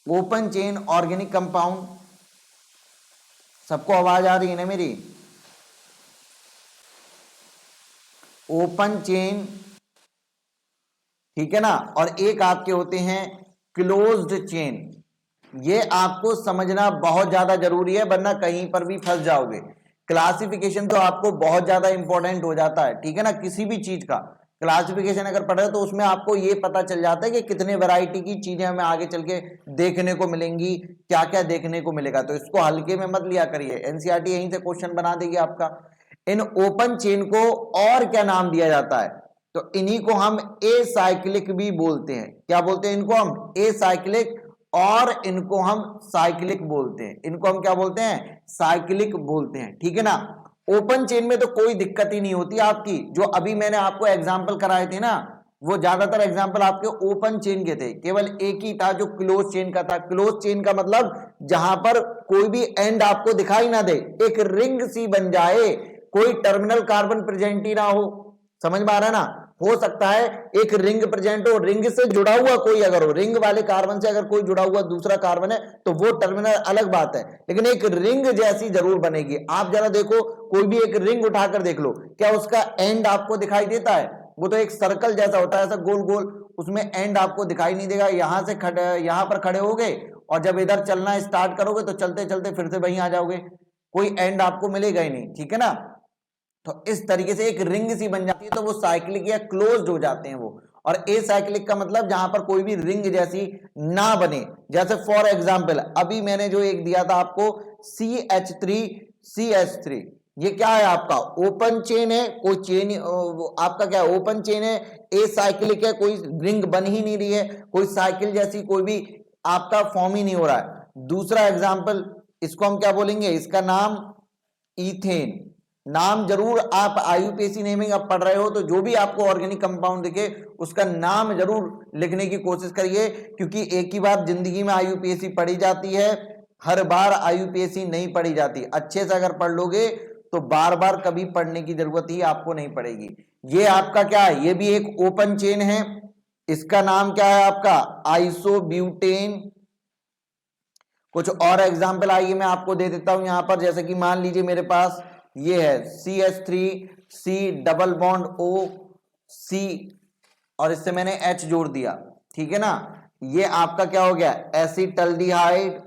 ओपन चेन ऑर्गेनिक कंपाउंड। सबको आवाज आ रही है ना मेरी? ओपन चेन, ठीक है ना। और एक आपके होते हैं क्लोज्ड चेन। ये आपको समझना बहुत ज्यादा जरूरी है, वरना कहीं पर भी फंस जाओगे। क्लासिफिकेशन तो आपको बहुत ज्यादा इंपॉर्टेंट हो जाता है, ठीक है ना। किसी भी चीज का क्लासिफिकेशन अगर पढ़े तो उसमें आपको ये पता चल जाता है कि कितने वैरायटी की चीजें हमें आगे चल के देखने को मिलेंगी, क्या क्या देखने को मिलेगा। तो इसको हल्के में मत लिया करिए, एनसीईआरटी यहीं से क्वेश्चन बना देगी आपका। इन ओपन चेन को और क्या नाम दिया जाता है, तो इन्हीं को हम एसाइक्लिक भी बोलते हैं। क्या बोलते हैं इनको हम? एसाइक्लिक। और इनको हम साइक्लिक बोलते हैं। इनको हम क्या बोलते हैं? साइक्लिक बोलते हैं, ठीक है ना। ओपन चेन में तो कोई दिक्कत ही नहीं होती आपकी। जो अभी मैंने आपको एग्जाम्पल कराए थे ना, वो ज्यादातर एग्जाम्पल आपके ओपन चेन के थे। केवल एक ही था जो क्लोज चेन का था। क्लोज चेन का मतलब जहां पर कोई भी एंड आपको दिखाई ना दे, एक रिंग सी बन जाए, कोई टर्मिनल कार्बन प्रेजेंट ही ना हो। समझ में आ रहा है ना? हो सकता है एक रिंग प्रेजेंट हो, रिंग से जुड़ा हुआ कोई अगर हो, रिंग वाले कार्बन से अगर कोई जुड़ा हुआ दूसरा कार्बन है तो वो टर्मिनल अलग बात है, लेकिन एक रिंग जैसी जरूर बनेगी। आप जरा देखो, कोई भी एक रिंग उठाकर देख लो, क्या उसका एंड आपको दिखाई देता है? वो तो एक सर्कल जैसा होता है, ऐसा गोल गोल, उसमें एंड आपको दिखाई नहीं देगा। यहां से यहां पर खड़े हो गए और जब इधर चलना स्टार्ट करोगे तो चलते चलते फिर से वहीं आ जाओगे, कोई एंड आपको मिलेगा ही नहीं, ठीक है ना। तो इस तरीके से एक रिंग सी बन जाती है, तो वो साइक्लिक या क्लोज्ड हो जाते हैं वो। और ए साइक्लिक का मतलब जहां पर कोई भी रिंग जैसी ना बने। जैसे फॉर एग्जांपल अभी मैंने जो एक दिया था आपको CH3CH3, ये क्या है आपका ओपन चेन है, कोई चेन आपका क्या है ओपन चेन है, ए साइक्लिक है, कोई रिंग बन ही नहीं रही है, कोई साइकिल जैसी कोई भी आपका फॉर्म ही नहीं हो रहा है। दूसरा एग्जांपल, इसको हम क्या बोलेंगे, इसका नाम इथेन। नाम जरूर आप आईयूपीएसी नेमिंग आप पढ़ रहे हो तो जो भी आपको ऑर्गेनिक कंपाउंड दिखे उसका नाम जरूर लिखने की कोशिश करिए, क्योंकि एक ही बार जिंदगी में आईयूपीएसी पढ़ी जाती है, हर बार आईयूपीएसी नहीं पढ़ी जाती। अच्छे से अगर पढ़ लोगे तो बार बार कभी पढ़ने की जरूरत ही आपको नहीं पड़ेगी। ये आपका क्या है, ये भी एक ओपन चेन है, इसका नाम क्या है आपका आइसोब्यूटेन। कुछ और एग्जाम्पल आइए मैं आपको दे देता हूं यहां पर, जैसे कि मान लीजिए मेरे पास ये है CH3C डबल बॉन्ड OC और इससे मैंने H जोड़ दिया, ठीक है ना। ये आपका क्या हो गया एसिटल्डिहाइड,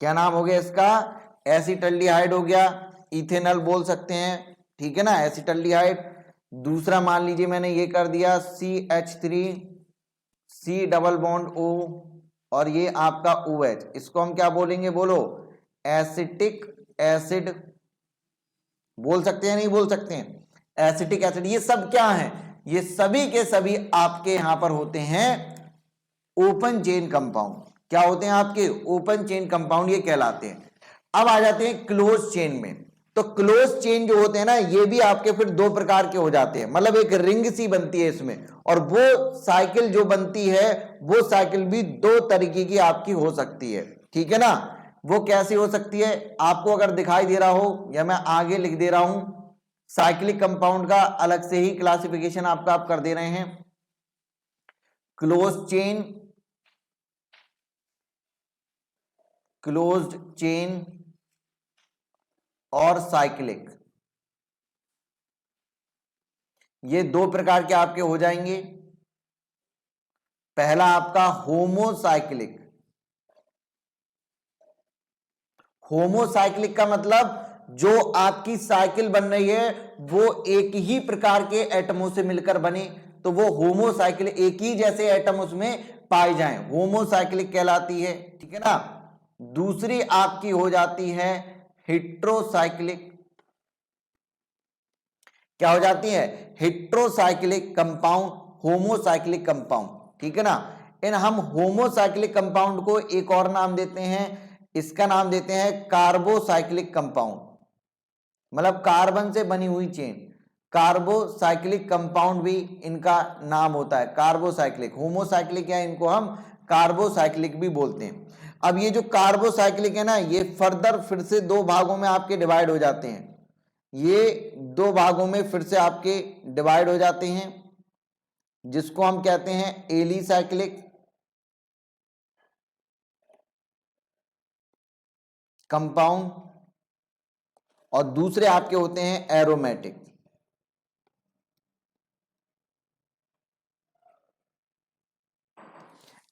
क्या नाम हो गया इसका एसिटल्डिहाइड हो गया, इथेनॉल बोल सकते हैं, ठीक है ना एसिटल्डिहाइड। दूसरा मान लीजिए मैंने ये कर दिया CH3C डबल बॉन्ड O और ये आपका OH, इसको हम क्या बोलेंगे बोलो एसिटिक एसिड बोल सकते हैं नहीं बोल सकते हैं, एसिटिक एसिड। ये सब क्या है, ये सभी के सभी आपके यहां पर होते हैं ओपन चेन कंपाउंड। क्या होते हैं आपके ओपन चेन कंपाउंड, ये कहलाते हैं। अब आ जाते हैं क्लोज चेन में। तो क्लोज चेन जो होते हैं ना ये भी आपके फिर दो प्रकार के हो जाते हैं, मतलब एक रिंग सी बनती है इसमें, और वो साइकिल जो बनती है वो साइकिल भी दो तरीके की आपकी हो सकती है, ठीक है ना। वो कैसी हो सकती है आपको अगर दिखाई दे रहा हो या मैं आगे लिख दे रहा हूं, साइक्लिक कंपाउंड का अलग से ही क्लासिफिकेशन आपका आप कर दे रहे हैं, क्लोज चेन, क्लोज्ड चेन और साइक्लिक, ये दो प्रकार के आपके हो जाएंगे। पहला आपका होमोसाइक्लिक, होमोसाइक्लिक का मतलब जो आपकी साइकिल बन रही है वो एक ही प्रकार के एटमों से मिलकर बने, तो वो होमोसाइक्लिक, एक ही जैसे एटम उसमें पाए जाएं, होमोसाइक्लिक कहलाती है, ठीक है ना। दूसरी आपकी हो जाती है हेट्रोसाइक्लिक, क्या हो जाती है हेट्रोसाइक्लिक कंपाउंड, होमोसाइक्लिक कंपाउंड, ठीक है ना। इन हम होमोसाइक्लिक कंपाउंड को एक और नाम देते हैं, इसका नाम देते हैं कार्बोसाइक्लिक कंपाउंड, मतलब कार्बन से बनी हुई चेन, कार्बोसाइक्लिक कंपाउंड भी इनका नाम होता है कार्बोसाइक्लिक। होमोसाइक्लिक या इनको हम कार्बोसाइक्लिक भी बोलते हैं। अब ये जो कार्बोसाइक्लिक है ना ये फर्दर फिर से दो भागों में आपके डिवाइड हो जाते हैं, ये दो भागों में फिर से आपके डिवाइड हो जाते हैं, जिसको हम कहते हैं एलिसाइक्लिक कंपाउंड और दूसरे आपके होते हैं एरोमेटिक।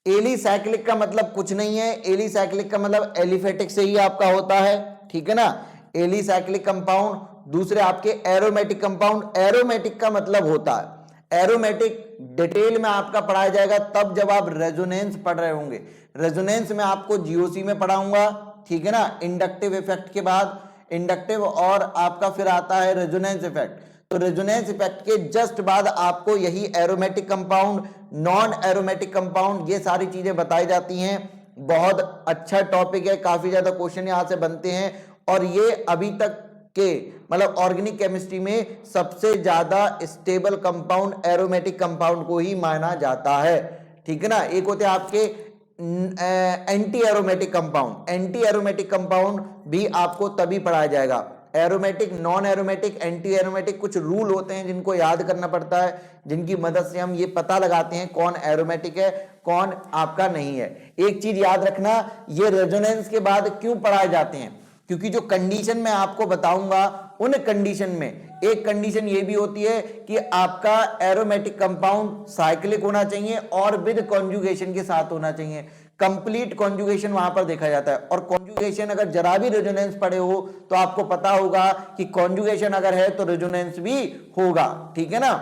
एलिसाइक्लिक का मतलब कुछ नहीं है, एलिसाइक्लिक का मतलब एलिफेटिक से ही आपका होता है, ठीक है ना, एलिसाइक्लिक कंपाउंड। दूसरे आपके एरोमेटिक कंपाउंड, एरोमेटिक का मतलब होता है, एरोमेटिक डिटेल में आपका पढ़ाया जाएगा तब जब आप रेजोनेंस पढ़ रहे होंगे, रेजोनेंस में आपको जीओसी में पढ़ाऊंगा, ठीक है ना। इंडक्टिव इफेक्ट के बाद इंडक्टिव और आपका फिर आता है रेजोनेंस इफेक्ट, तो रेजोनेंस इफेक्ट के जस्ट बाद आपको यही aromatic compound, non aromatic compound, ये सारी चीजें बताई जाती हैं। बहुत अच्छा टॉपिक है, काफी ज्यादा क्वेश्चन यहां से बनते हैं और ये अभी तक के मतलब ऑर्गेनिक केमिस्ट्री में सबसे ज्यादा स्टेबल कंपाउंड एरोमेटिक कंपाउंड को ही माना जाता है, ठीक है ना। एक होते हैं आपके anti aromatic compound, anti aromatic compound भी आपको तभी पढ़ाया जाएगा। Aromatic, non aromatic, anti aromatic, कुछ रूल होते हैं जिनको याद करना पड़ता है, जिनकी मदद से हम ये पता लगाते हैं कौन एरोमेटिक है कौन आपका नहीं है। एक चीज याद रखना, ये रेजोनेंस के बाद क्यों पढ़ाए जाते हैं, क्योंकि जो कंडीशन मैं आपको बताऊंगा उन कंडीशन में एक कंडीशन ये भी होती है कि आपका एरोमेटिक कंपाउंड साइक्लिक होना चाहिए और विद कॉन्जुगेशन के साथ होना चाहिए। कंप्लीट कॉन्जुगेशन वहां पर देखा जाता है, और कॉन्जुगेशन अगर जरा भी रेजोनेंस पड़े हो तो आपको पता होगा कि कॉन्जुगेशन अगर है तो रेजोनेंस भी होगा, ठीक है ना।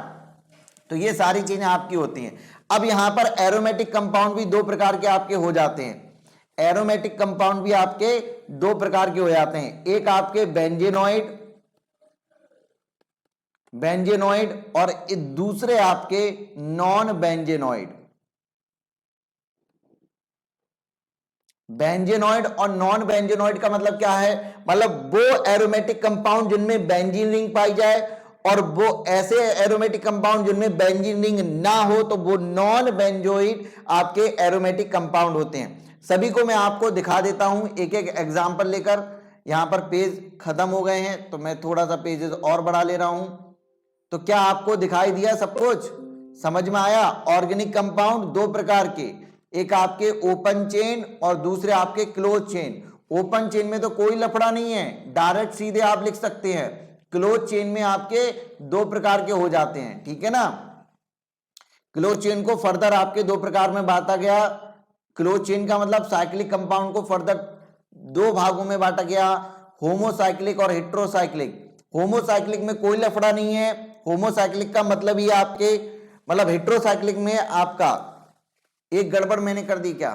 तो ये सारी चीजें आपकी होती हैं। अब यहां पर एरोमेटिक कंपाउंड भी दो प्रकार के आपके हो जाते हैं। एरोमेटिक कंपाउंड भी आपके दो प्रकार के हो जाते हैं, एक आपके बेंजेनॉइड और दूसरे आपके नॉन बेंजेनॉइड। बेंजेनॉइड और नॉन बेंजेनॉइड का मतलब क्या है, मतलब वो एरोमेटिक कंपाउंड जिनमें बेंजीन रिंग पाई जाए और वो ऐसे एरोमेटिक कंपाउंड जिनमें बेंजीन रिंग ना हो तो वो नॉन बेंजोइड आपके एरोमेटिक कंपाउंड होते हैं। सभी को मैं आपको दिखा देता हूं एक एक एग्जांपल लेकर। यहां पर पेज खत्म हो गए हैं तो मैं थोड़ा सा पेजेस और बढ़ा ले रहा हूं। तो क्या आपको दिखाई दिया, सब कुछ समझ में आया। ऑर्गेनिक कंपाउंड दो प्रकार के, एक आपके ओपन चेन और दूसरे आपके क्लोज चेन। ओपन चेन में तो कोई लफड़ा नहीं है, डायरेक्ट सीधे आप लिख सकते हैं। क्लोज चेन में आपके दो प्रकार के हो जाते हैं, ठीक है ना। क्लोज चेन को फर्दर आपके दो प्रकार में बांटा गया। क्लोज चेन का मतलब साइक्लिक कंपाउंड को फर्दर दो भागों में बांटा गया, होमोसाइक्लिक और हेट्रोसाइक्लिक। होमोसाइक्लिक में कोई लफड़ा नहीं है। होमोसाइक्लिक का मतलब ही आपके मतलब हेट्रोसाइक्लिक में आपका एक गड़बड़ मैंने कर दी क्या,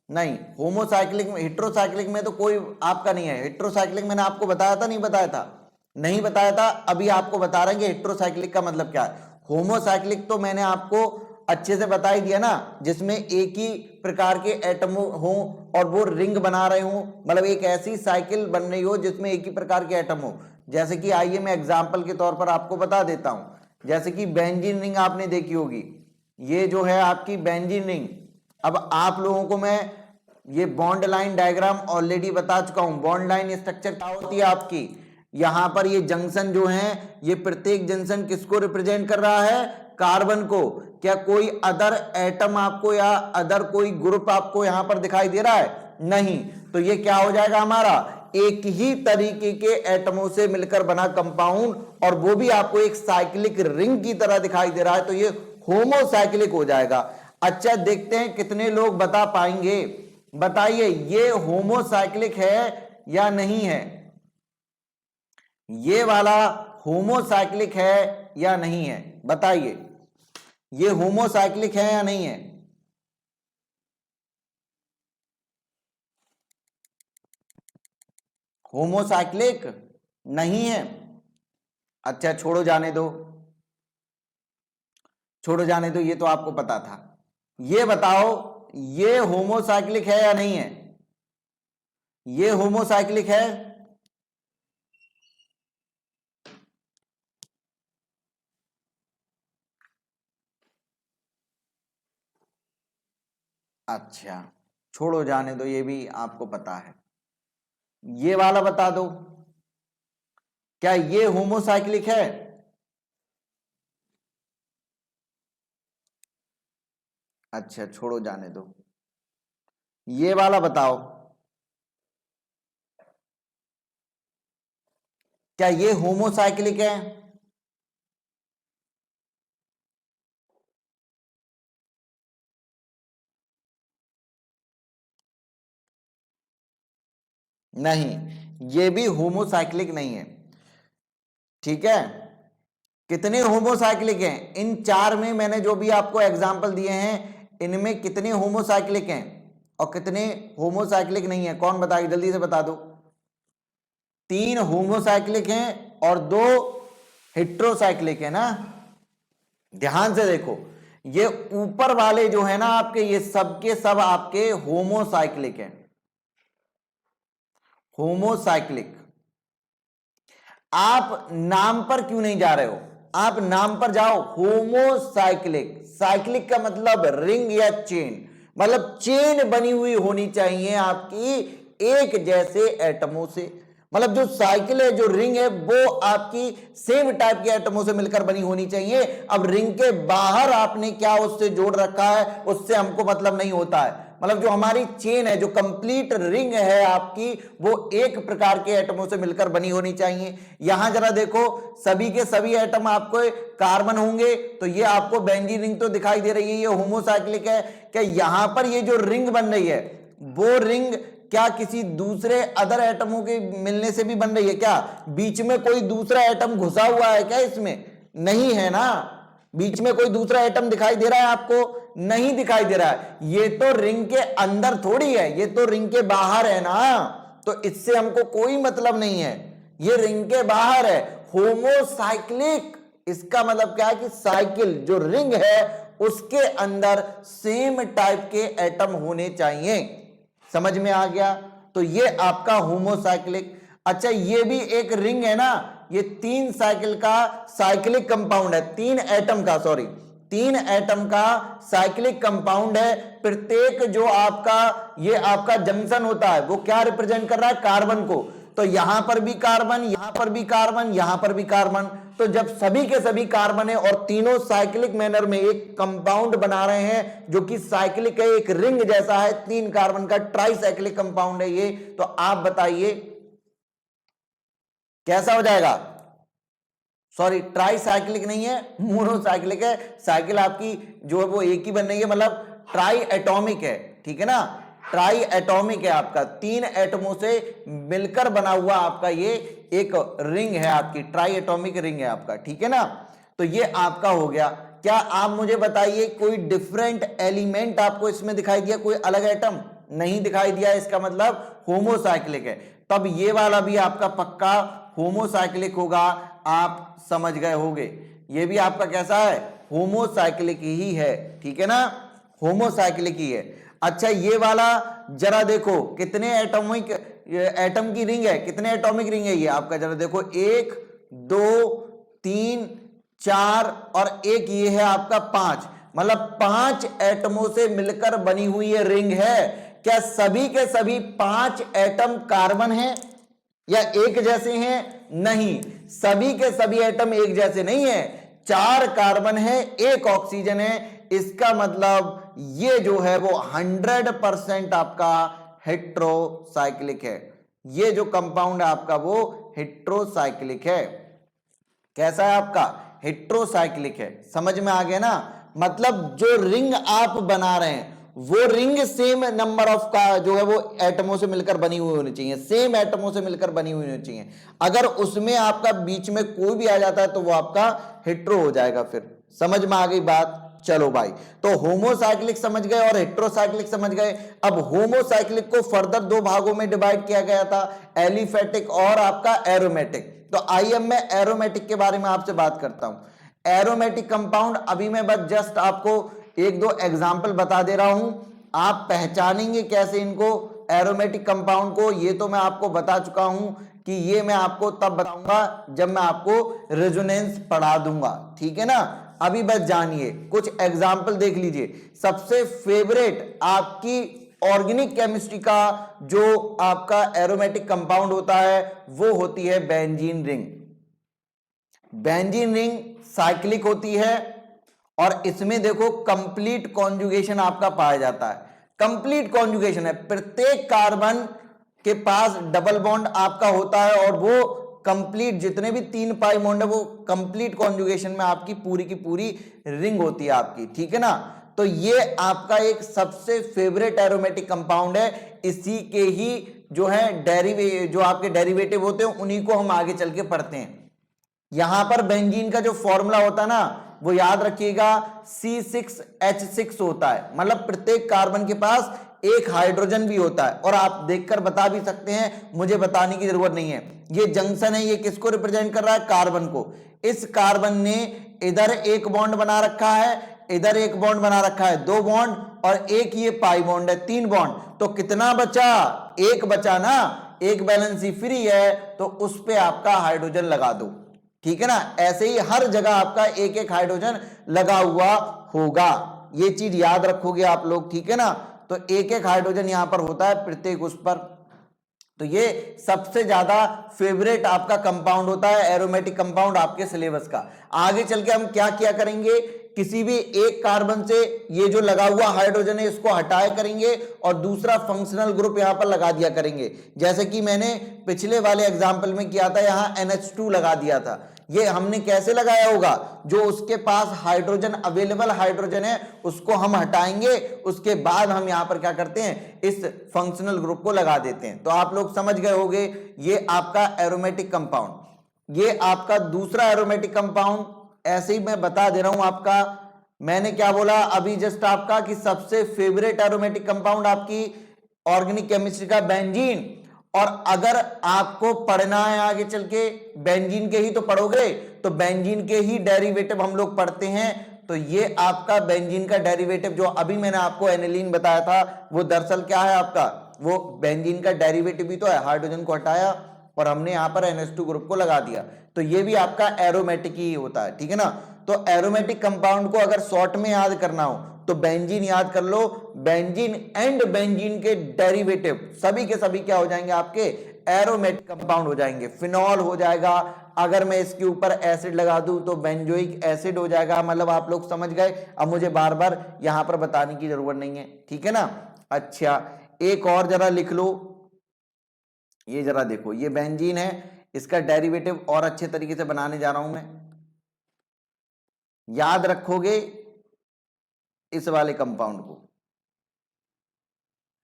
नहीं। होमोसाइक्लिक में, हेट्रोसाइक्लिक में तो कोई आपका नहीं है। हेट्रोसाइक्लिक मैंने आपको बताया था नहीं बताया था, नहीं बताया था, अभी आपको बता रहे हैं कि हेट्रोसाइक्लिक का मतलब क्या है। होमोसाइक्लिक तो मैंने आपको अच्छे से बता ही दिया ना, जिसमें एक ही प्रकार के एटम हो और वो रिंग बना रहे हो, मतलब एक ऐसी साइकिल बन रही हो जिसमें एक ही प्रकार के एटम हो। जैसे कि आइए मैं एग्जांपल के तौर पर आपको बता देता हूं, जैसे कि बेंजीन रिंग आपने देखी होगी, ये जो है आपकी बेंजीन रिंग। अब आप लोगों को मैं ये बॉन्ड लाइन डायग्राम ऑलरेडी बता चुका हूं। बॉन्ड लाइन स्ट्रक्चर क्या होती है आपकी, यहां पर ये जंक्शन जो है, ये प्रत्येक जंक्शन किसको रिप्रेजेंट कर रहा है, कार्बन को। क्या कोई अदर एटम आपको या अदर कोई ग्रुप आपको यहां पर दिखाई दे रहा है, नहीं। तो ये क्या हो जाएगा हमारा, एक ही तरीके के एटमों से मिलकर बना कंपाउंड, और वो भी आपको एक साइक्लिक रिंग की तरह दिखाई दे रहा है, तो ये होमोसाइक्लिक हो जाएगा। अच्छा देखते हैं कितने लोग बता पाएंगे, बताइए ये होमोसाइक्लिक है या नहीं है, ये वाला होमोसाइक्लिक है या नहीं है, बताइए ये होमोसाइक्लिक है या नहीं है। होमोसाइक्लिक नहीं है। अच्छा छोड़ो जाने दो, छोड़ो जाने दो, ये तो आपको पता था। ये बताओ ये होमोसाइक्लिक है या नहीं है, ये होमोसाइक्लिक है। अच्छा छोड़ो जाने दो, ये भी आपको पता है। ये वाला बता दो, क्या ये होमोसाइक्लिक है। अच्छा छोड़ो जाने दो, ये वाला बताओ क्या ये होमोसाइक्लिक है। नहीं, ये भी होमोसाइक्लिक नहीं है, ठीक है। कितने होमोसाइक्लिक हैं, इन चार में मैंने जो भी आपको एग्जांपल दिए हैं इनमें कितने होमोसाइक्लिक हैं और कितने होमोसाइक्लिक नहीं है, कौन बताएगा, जल्दी से बता दो। 3 होमोसाइक्लिक हैं और 2 हेट्रोसाइक्लिक है ना। ध्यान से देखो, ये ऊपर वाले जो है ना आपके, ये सब के सब आपके होमोसाइक्लिक हैं। होमोसाइक्लिक। आप नाम पर क्यों नहीं जा रहे हो, आप नाम पर जाओ, होमोसाइक्लिक। साइक्लिक का मतलब रिंग या चेन, मतलब चेन बनी हुई होनी चाहिए आपकी एक जैसे एटमों से। मतलब जो साइकिल है, जो रिंग है, वो आपकी सेम टाइप के एटमों से मिलकर बनी होनी चाहिए। अब रिंग के बाहर आपने क्या उससे जोड़ रखा है, उससे हमको मतलब नहीं होता है। मतलब जो हमारी चेन है, जो कंप्लीट रिंग है आपकी, वो एक प्रकार के एटमों से मिलकर बनी होनी चाहिए। यहां जरा देखो, सभी के सभी एटम आपको कार्बन होंगे, तो ये आपको बेंजीन रिंग तो दिखाई दे रही है, ये होमोसाइक्लिक है। क्या यहां पर ये जो रिंग बन रही है, वो रिंग क्या किसी दूसरे अदर एटमों के मिलने से भी बन रही है? क्या बीच में कोई दूसरा एटम घुसा हुआ है क्या इसमें? नहीं है ना। बीच में कोई दूसरा एटम दिखाई दे रहा है आपको? नहीं दिखाई दे रहा है। ये तो रिंग के अंदर थोड़ी है, ये तो रिंग के बाहर है ना, तो इससे हमको कोई मतलब नहीं है। ये रिंग के बाहर है, होमोसाइक्लिक। इसका मतलब क्या है कि साइकिल जो रिंग है उसके अंदर सेम टाइप के एटम होने चाहिए। समझ में आ गया? तो ये आपका होमोसाइक्लिक। अच्छा, ये भी एक रिंग है ना, ये 3 साइकिल का साइक्लिक कंपाउंड है, 3 एटम का, सॉरी 3 एटम का साइक्लिक कंपाउंड है। प्रत्येक जो आपका ये आपका जंक्शन होता है वो क्या रिप्रेजेंट कर रहा है? कार्बन को। तो यहां पर भी कार्बन, यहां पर भी कार्बन, यहां पर भी कार्बन। तो जब सभी के सभी कार्बन है और तीनों साइक्लिक मैनर में एक कंपाउंड बना रहे हैं जो कि साइक्लिक है, एक रिंग जैसा है, 3 कार्बन का ट्राइसाइक्लिक कंपाउंड है ये, तो आप बताइए कैसा हो जाएगा? सॉरी, ट्राइसाइक्लिक नहीं है, मोनोसाइक्लिक है। साइकिल आपकी जो है वो एक ही बन रही है, मतलब ट्राई एटॉमिक है, ठीक है ना। ट्राई एटॉमिक है आपका, 3 एटमों से मिलकर बना हुआ आपका ये एक रिंग है, आपकी ट्राई एटॉमिक रिंग है आपका, ठीक है ना। तो ये आपका हो गया। क्या आप मुझे बताइए कोई डिफरेंट एलिमेंट आपको इसमें दिखाई दिया? कोई अलग एटम नहीं दिखाई दिया, इसका मतलब होमोसाइक्लिक है। तब ये वाला भी आपका पक्का होमोसाइक्लिक होगा, आप समझ गए होंगे। ये भी आपका कैसा है? होमोसाइक्लिक ही है, ठीक है ना, होमोसाइक्लिक ही है। अच्छा, ये वाला जरा देखो कितने एटॉमिक एटम की रिंग है, कितने एटॉमिक रिंग है ये आपका, जरा देखो 1 2 3 4 और एक ये है आपका 5, मतलब 5 एटमों से मिलकर बनी हुई ये रिंग है। क्या सभी के सभी 5 एटम कार्बन हैं या एक जैसे हैं? नहीं, सभी के सभी एटम एक जैसे नहीं है। 4 कार्बन है, 1 ऑक्सीजन है। इसका मतलब ये जो है वो 100% आपका हेट्रोसाइक्लिक है। ये जो कंपाउंड है आपका वो हेट्रोसाइक्लिक है। कैसा है आपका? हेट्रोसाइक्लिक है। समझ में आ गया ना? मतलब जो रिंग आप बना रहे हैं वो रिंग सेम नंबर ऑफ का जो है वो एटमों से मिलकर बनी हुई होनी चाहिए, सेम एटमों से मिलकर बनी हुई होनी चाहिए। अगर उसमें आपका बीच में कोई भी आ जाता है तो वो आपका हेट्रो हो जाएगा। फिर समझ में आ गई बात? चलो भाई, तो होमोसाइक्लिक समझ गए और हेट्रोसाइक्लिक समझ गए। अब होमोसाइक्लिक को फर्दर 2 भागों में डिवाइड किया गया था, एलिफेटिक और आपका एरोमेटिक। तो आइए अब मैं एरोमेटिक के बारे में आपसे बात करता हूं। एरोमेटिक कंपाउंड अभी मैं बस जस्ट आपको 1-2 एग्जाम्पल बता दे रहा हूं, आप पहचानेंगे कैसे इनको, एरोमेटिक कंपाउंड को। ये तो मैं आपको बता चुका हूं कि ये मैं आपको तब बताऊंगा जब मैं आपको रेजोनेंस पढ़ा दूंगा, ठीक है ना। अभी बस जानिए, कुछ एग्जाम्पल देख लीजिए। सबसे फेवरेट आपकी ऑर्गेनिक केमिस्ट्री का जो आपका एरोमेटिक कंपाउंड होता है वो होती है benzene ring. Benzene ring cyclic होती है और इसमें देखो कंप्लीट कॉन्जुगेशन आपका पाया जाता है। कंप्लीट कॉन्जुगेशन है, प्रत्येक कार्बन के पास डबल बॉन्ड आपका होता है और वो कंप्लीट जितने भी 3 पाई बॉन्ड है वो कंप्लीट कॉन्जुगेशन में आपकी की पूरी रिंग होती है आपकी, ठीक है ना। तो ये आपका एक सबसे फेवरेट एरोमेटिक कंपाउंड है। इसी के ही जो है जो आपके डेरिवेटिव होते हैं उन्हीं को हम आगे चल के पढ़ते हैं। यहां पर बेंजीन का जो फॉर्मूला होता है ना वो याद रखिएगा, C6H6 होता है। मतलब प्रत्येक कार्बन के पास एक हाइड्रोजन भी होता है और आप देखकर बता भी सकते हैं, मुझे बताने की जरूरत नहीं है। ये जंक्शन है, ये किसको रिप्रेजेंट कर रहा है? कार्बन को। इस कार्बन ने इधर एक बॉन्ड बना रखा है, इधर एक बॉन्ड बना रखा है, 2 बॉन्ड, और एक ये पाई बॉन्ड है, 3 बॉन्ड। तो कितना बचा? एक बचा ना, एक बैलेंसी फ्री है तो उस पे आपका हाइड्रोजन लगा दो, ठीक है ना। ऐसे ही हर जगह आपका एक एक हाइड्रोजन लगा हुआ होगा, ये चीज याद रखोगे आप लोग, ठीक है ना। तो एक एक हाइड्रोजन यहां पर होता है प्रत्येक उस पर। तो ये सबसे ज्यादा फेवरेट आपका कंपाउंड होता है एरोमेटिक कंपाउंड आपके सिलेबस का। आगे चल के हम क्या किया करेंगे, किसी भी एक कार्बन से ये जो लगा हुआ हाइड्रोजन है इसको हटाया करेंगे और दूसरा फंक्शनल ग्रुप यहां पर लगा दिया करेंगे। जैसे कि मैंने पिछले वाले एग्जांपल में किया था, यहां NH2 लगा दिया था। ये हमने कैसे लगाया होगा, जो उसके पास हाइड्रोजन अवेलेबल हाइड्रोजन है उसको हम हटाएंगे, उसके बाद हम यहां पर क्या करते हैं, इस फंक्शनल ग्रुप को लगा देते हैं। तो आप लोग समझ गए होंगे, ये आपका एरोमेटिक कंपाउंड। ये आपका दूसरा एरोमेटिक कंपाउंड, ऐसे ही मैं बता दे रहा हूं आपका, मैंने क्या बोला अभी जस्ट आपका कि सबसे फेवरेट एरोमेटिक कंपाउंड आपकी ऑर्गेनिक केमिस्ट्री का बेंजीन। और अगर आपको पढ़ना है आगे चल के बेंजीन के ही तो पढ़ोगे, तो बेंजीन के ही डेरिवेटिव हम लोग पढ़ते हैं। तो ये आपका बेंजीन का डेरिवेटिव जो अभी मैंने आपको एनिलीन बताया था, वो दरअसल क्या है आपका, वो बेंजीन का डेरिवेटिव भी तो है। हाइड्रोजन को हटाया और हमने यहां पर NH2 ग्रुप को लगा दिया, तो ये भी आपका एरोमेटिक ही होता है, ठीक है ना। तो एरोमेटिक कंपाउंड को अगर शॉर्ट में याद करना हो तो बेंजीन याद कर लो। बेंजीन एंड बेंजीन के डेरिवेटिव सभी के सभी क्या हो जाएंगे, आपके एरोमेटिक कंपाउंड हो जाएंगे। फिनॉल हो जाएगा, अगर मैं इसके ऊपर एसिड लगा दूं तो बेंजोइक एसिड हो जाएगा। मतलब आप लोग समझ गए, अब मुझे बार बार यहां पर बताने की जरूरत नहीं है, ठीक है ना। अच्छा, एक और जरा लिख लो, ये जरा देखो, ये बेंजीन है, इसका डेरिवेटिव और अच्छे तरीके से बनाने जा रहा हूं मैं। याद रखोगे इस वाले कंपाउंड को,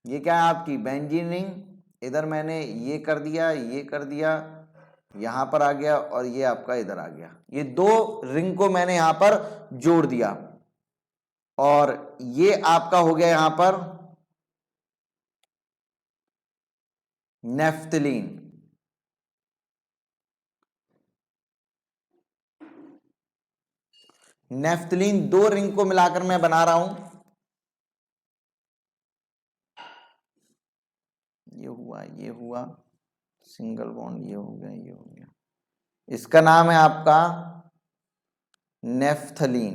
ये क्या है आपकी बेंजीन रिंग, इधर मैंने ये कर दिया, ये कर दिया, यहां पर आ गया और ये आपका इधर आ गया। ये दो रिंग को मैंने यहां पर जोड़ दिया और ये आपका हो गया यहां पर नेफ्थलीन। नेफ्थलीन दो रिंग को मिलाकर मैं बना रहा हूं। ये हुआ सिंगल बॉन्ड, ये हो गया, ये हो गया। इसका नाम है आपका नेफ्थलीन।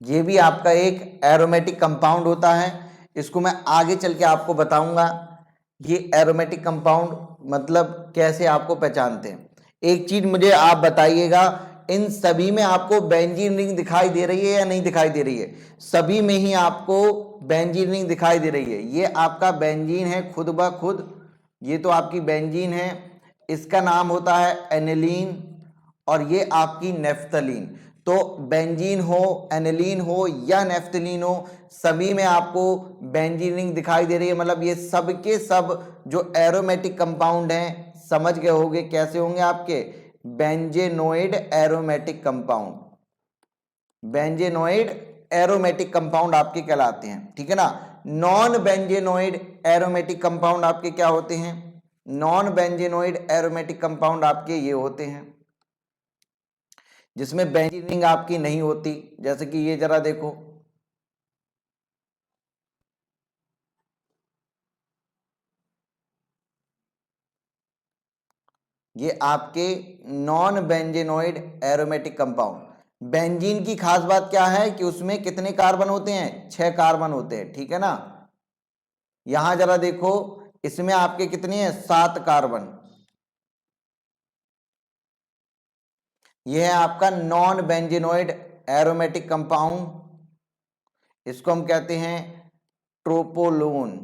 ये भी आपका एक एरोमेटिक कंपाउंड होता है, इसको मैं आगे चल के आपको बताऊंगा। ये एरोमेटिक कंपाउंड मतलब कैसे आपको पहचानते हैं। एक चीज मुझे आप बताइएगा, इन सभी में आपको बेंजीन रिंग दिखाई दे रही है या नहीं दिखाई दे रही है? सभी में ही आपको बेंजीन रिंग दिखाई दे रही है। ये आपका बेंजीन है खुद ब खुद, ये तो आपकी बेंजीन है, इसका नाम होता है एनिलीन, और ये आपकी नेफ्थलीन। तो बेंजीन हो, एनिलीन हो या नेफ्थलीन हो, सभी में आपको बेंजीन रिंग दिखाई दे रही है। मतलब ये सब के सब जो एरोमेटिक कंपाउंड हैं, समझ गए होंगे कैसे होंगे आपके, benzenoid aromatic compound. Benzenoid aromatic compound आपके कहलाते हैं, ठीक है ना। नॉन बेंजेनोइड एरोमेटिक कंपाउंड आपके क्या होते हैं? नॉन बेंजेनोइड एरोमेटिक कंपाउंड आपके ये होते हैं जिसमें बेंजीन रिंग आपकी नहीं होती। जैसे कि ये जरा देखो, ये आपके non benzenoid aromatic compound. Benzene की खास बात क्या है कि उसमें कितने कार्बन होते हैं? 6 कार्बन होते हैं, ठीक है ना। यहां जरा देखो, इसमें आपके कितने हैं? 7 कार्बन। यह है आपका नॉन बेंजेनोइड एरोमेटिक कंपाउंड, इसको हम कहते हैं ट्रोपोलोन।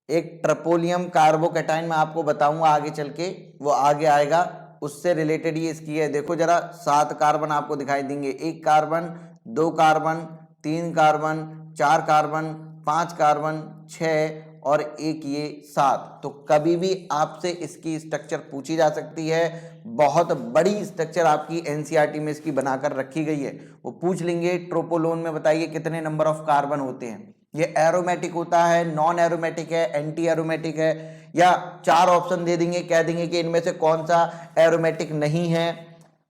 एक ट्रपोलियम कार्बोकैटायन मैं आपको बताऊंगा आगे चल के, वो आगे आएगा, उससे रिलेटेड ही इसकी है। देखो जरा, 7 कार्बन आपको दिखाई देंगे, 1 carbon, 2 carbon, 3 carbon, 4 carbon, 5 carbon, 6 और एक ये 7। तो कभी भी आपसे इसकी स्ट्रक्चर पूछी जा सकती है। बहुत बड़ी स्ट्रक्चर आपकी एनसीईआरटी में इसकी बनाकर रखी गई है। वो पूछ लेंगे ट्रोपोलोन में बताइए कितने नंबर ऑफ कार्बन होते हैं। ये एरोमेटिक होता है, नॉन एरोमेटिक है, एंटी एरोमेटिक है, या 4 ऑप्शन दे देंगे, कह देंगे कि इनमें से कौन सा एरोमेटिक नहीं है,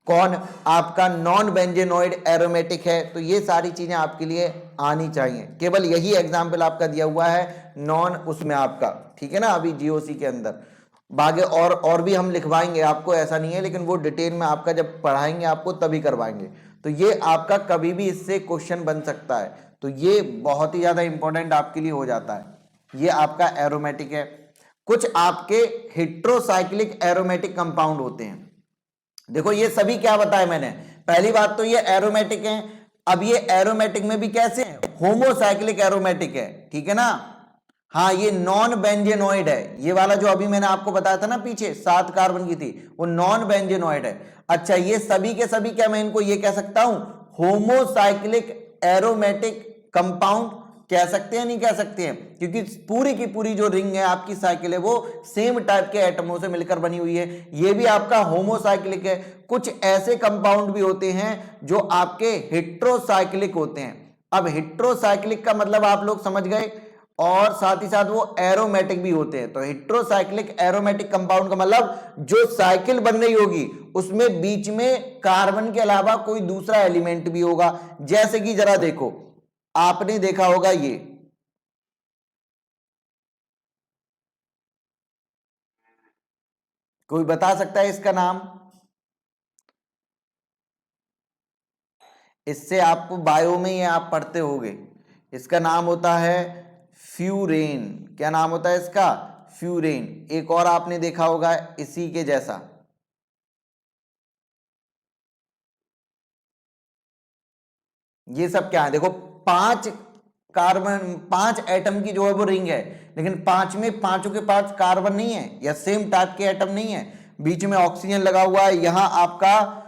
कौन आपका नॉन बेंजेनोइड एरोमेटिक है। तो ये सारी चीजें आपके लिए आनी चाहिए। केवल यही एग्जाम्पल आपका दिया हुआ है नॉन उसमें आपका, ठीक है ना, अभी जीओसी के अंदर। बाकी और भी हम लिखवाएंगे आपको, ऐसा नहीं है, लेकिन वो डिटेल में आपका जब पढ़ाएंगे आपको तभी करवाएंगे। तो ये आपका कभी भी इससे क्वेश्चन बन सकता है, तो ये बहुत ही ज्यादा इंपॉर्टेंट आपके लिए हो जाता है। ये आपका एरोमेटिक है। कुछ आपके हेट्रोसाइक्लिक एरोमेटिक कंपाउंड होते हैं। देखो ये सभी क्या बताया मैंने, पहली बात तो ये एरोमेटिक है। अब ये एरोमेटिक में भी कैसे है, होमोसाइक्लिक एरोमेटिक है, ठीक है ना। हाँ, ये नॉन बेंजेनोइड है, ये वाला जो अभी मैंने आपको बताया था ना पीछे 7 कार्बन की थी, वो नॉन बेंजेनोइड है। अच्छा, ये सभी के सभी क्या मैं इनको ये कह सकता हूं होमोसाइक्लिक एरोमेटिक कंपाउंड कह सकते हैं, नहीं कह सकते हैं, क्योंकि पूरी की पूरी जो रिंग है आपकी साइकिल है वो सेम टाइप के एटमों से मिलकर बनी हुई है। ये भी आपका होमोसाइक्लिक है। कुछ ऐसे कंपाउंड भी होते हैं जो आपके हेट्रोसाइक्लिक होते हैं। अब हेट्रोसाइक्लिक का मतलब आप लोग समझ गए, और साथ ही साथ वो एरोमेटिक भी होते हैं। तो हेट्रोसाइक्लिक एरोमेटिक कंपाउंड का मतलब जो साइकिल बन रही होगी उसमें बीच में कार्बन के अलावा कोई दूसरा एलिमेंट भी होगा। जैसे कि जरा देखो, आपने देखा होगा ये, कोई बता सकता है इसका नाम? इससे आपको बायो में ये आप पढ़ते होंगे, इसका नाम होता है फ्यूरेन। क्या नाम होता है इसका? फ्यूरेन। एक और आपने देखा होगा इसी के जैसा, ये सब क्या है देखो, 5 कार्बन, 5 एटम की जो है वो रिंग है, लेकिन 5 में पांचों के पांच कार्बन नहीं है या सेम टाइप के एटम नहीं है। बीच में ऑक्सीजन लगा हुआ है, यहां आपका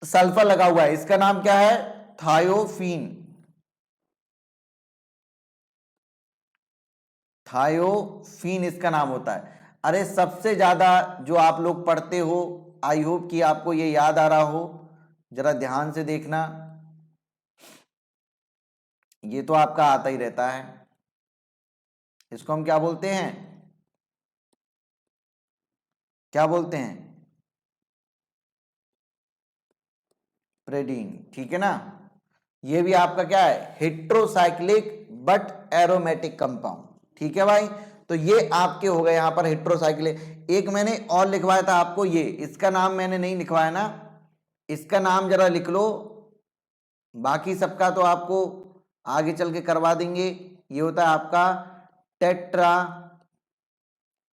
सल्फर लगा हुआ है, इसका नाम क्या है? थायोफीन। थायोफीन इसका नाम होता है। अरे सबसे ज्यादा जो आप लोग पढ़ते हो, आई होप कि आपको ये याद आ रहा हो, जरा ध्यान से देखना, ये तो आपका आता ही रहता है। इसको हम क्या बोलते हैं? क्या बोलते हैं? प्रेडीन, ठीक है ना। ये भी आपका क्या है? हेट्रोसाइक्लिक बट एरोमेटिक कंपाउंड, ठीक है भाई। तो ये आपके हो गए यहां पर हेट्रोसाइक्लिक। एक मैंने और लिखवाया था आपको, ये इसका नाम मैंने नहीं लिखवाया ना, इसका नाम जरा लिख लो, बाकी सबका तो आपको आगे चल के करवा देंगे। ये होता है आपका टेट्रा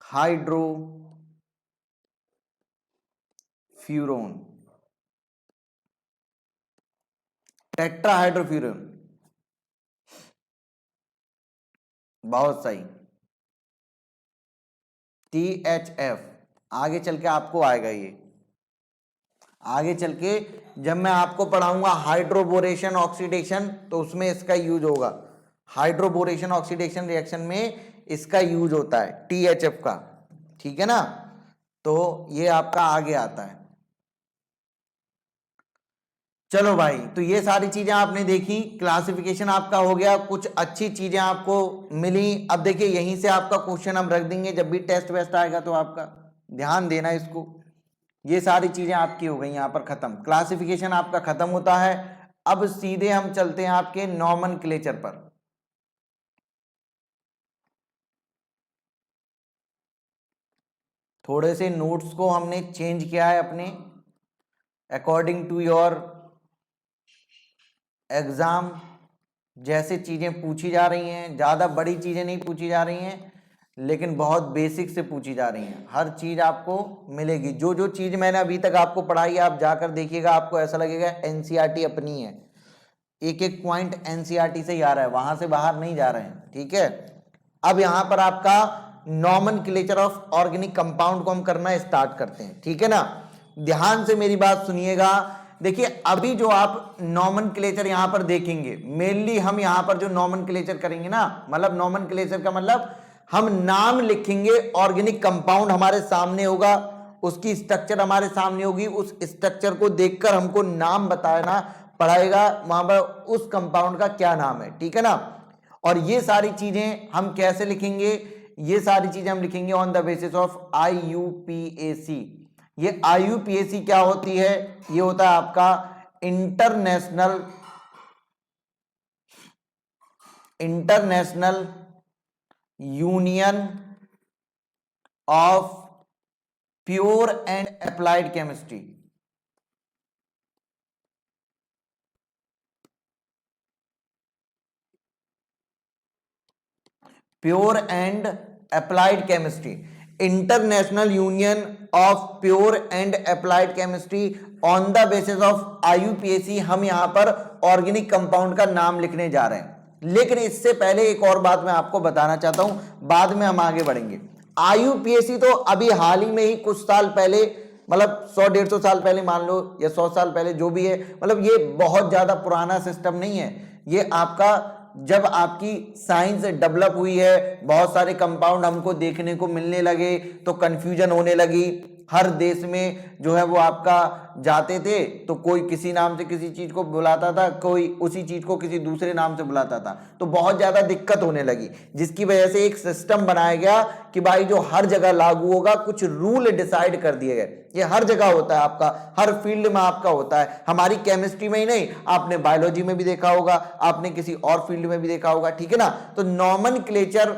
हाइड्रो फ्यूरोन। टेट्रा हाइड्रोफ्यूरोन, बहुत सही। THF, आगे चल के आपको आएगा ये, आगे चल के जब मैं आपको पढ़ाऊंगा हाइड्रोबोरेशन ऑक्सीडेशन तो उसमें इसका यूज होगा। हाइड्रोबोरेशन ऑक्सीडेशन रिएक्शन में इसका यूज होता है THF का, ठीक है ना। तो ये आपका आगे आता है। चलो भाई, तो ये सारी चीजें आपने देखी, क्लासिफिकेशन आपका हो गया, कुछ अच्छी चीजें आपको मिली। अब देखिए यहीं से आपका क्वेश्चन हम रख देंगे, जब भी टेस्ट वेस्ट आएगा तो आपका ध्यान देना इसको। ये सारी चीजें आपकी हो गई यहां पर खत्म, क्लासिफिकेशन आपका खत्म होता है। अब सीधे हम चलते हैं आपके नॉमेनक्लेचर पर। थोड़े से नोट्स को हमने चेंज किया है अपने अकॉर्डिंग टू योर एग्जाम। जैसे चीजें पूछी जा रही हैं, ज्यादा बड़ी चीजें नहीं पूछी जा रही हैं, लेकिन बहुत बेसिक से पूछी जा रही हैं। हर चीज आपको मिलेगी, जो जो चीज मैंने अभी तक आपको पढ़ाई है आप जाकर देखिएगा, आपको ऐसा लगेगा एनसीईआरटी अपनी है। एक एक पॉइंट एनसीईआरटी से ही आ रहा है, वहां से बाहर नहीं जा रहे हैं, ठीक है। अब यहां पर आपका नॉमेनक्लेचर ऑफ ऑर्गेनिक कंपाउंड को हम करना स्टार्ट करते हैं, ठीक है ना। ध्यान से मेरी बात सुनिएगा। देखिए अभी जो आप नॉमेनक्लेचर यहां पर देखेंगे, मेनली हम यहां पर जो नॉमेनक्लेचर करेंगे ना, मतलब नॉमेनक्लेचर का मतलब हम नाम लिखेंगे, ऑर्गेनिक कंपाउंड हमारे सामने होगा, उसकी स्ट्रक्चर हमारे सामने होगी, उस स्ट्रक्चर को देखकर हमको नाम बताना पड़ेगा, वहां पर उस कंपाउंड का क्या नाम है, ठीक है ना। और ये सारी चीजें हम कैसे लिखेंगे? ये सारी चीजें हम लिखेंगे on the basis of IUPAC। ये IUPAC क्या होती है? ये होता है आपका international union of pure and applied chemistry. Pure and applied chemistry, international union of pure and applied chemistry on the basis of IUPAC. हम यहां पर ऑर्गेनिक कंपाउंड का नाम लिखने जा रहे हैं, लेकिन इससे पहले एक और बात मैं आपको बताना चाहता हूं, बाद में हम आगे बढ़ेंगे। आईयूपीएसी तो अभी हाल ही में ही कुछ साल पहले, मतलब 100-150 साल पहले मान लो, या 100 साल पहले, जो भी है, मतलब ये बहुत ज्यादा पुराना सिस्टम नहीं है। ये आपका जब आपकी साइंस डेवलप हुई है, बहुत सारे कंपाउंड हमको देखने को मिलने लगे, तो कंफ्यूजन होने लगी। हर देश में जो है वो आपका जाते थे तो कोई किसी नाम से किसी चीज को बुलाता था, कोई उसी चीज को किसी दूसरे नाम से बुलाता था, तो बहुत ज्यादा दिक्कत होने लगी, जिसकी वजह से एक सिस्टम बनाया गया कि भाई जो हर जगह लागू होगा, कुछ रूल डिसाइड कर दिए गए। ये हर जगह होता है, आपका हर फील्ड में आपका होता है, हमारी केमिस्ट्री में ही नहीं, आपने बायोलॉजी में भी देखा होगा, आपने किसी और फील्ड में भी देखा होगा, ठीक है ना। तो नॉमेनक्लेचर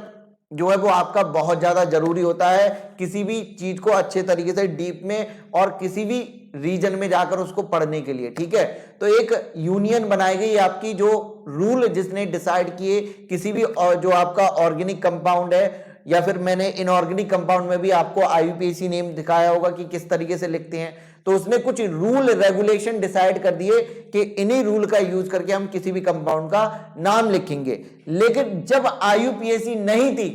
जो है वो आपका बहुत ज्यादा जरूरी होता है किसी भी चीज को अच्छे तरीके से डीप में और किसी भी रीजन में जाकर उसको पढ़ने के लिए, ठीक है। तो एक यूनियन बनाई गई आपकी, जो रूल जिसने डिसाइड किए किसी भी जो आपका ऑर्गेनिक कंपाउंड है, या फिर मैंने इनऑर्गेनिक कंपाउंड में भी आपको आईयूपीएसी नेम दिखाया होगा कि किस तरीके से लिखते हैं, तो उसने कुछ रूल रेगुलेशन डिसाइड कर दिए कि इन्हीं रूल का यूज करके हम किसी भी कंपाउंड का नाम लिखेंगे। लेकिन जब आईयूपीएसी नहीं थी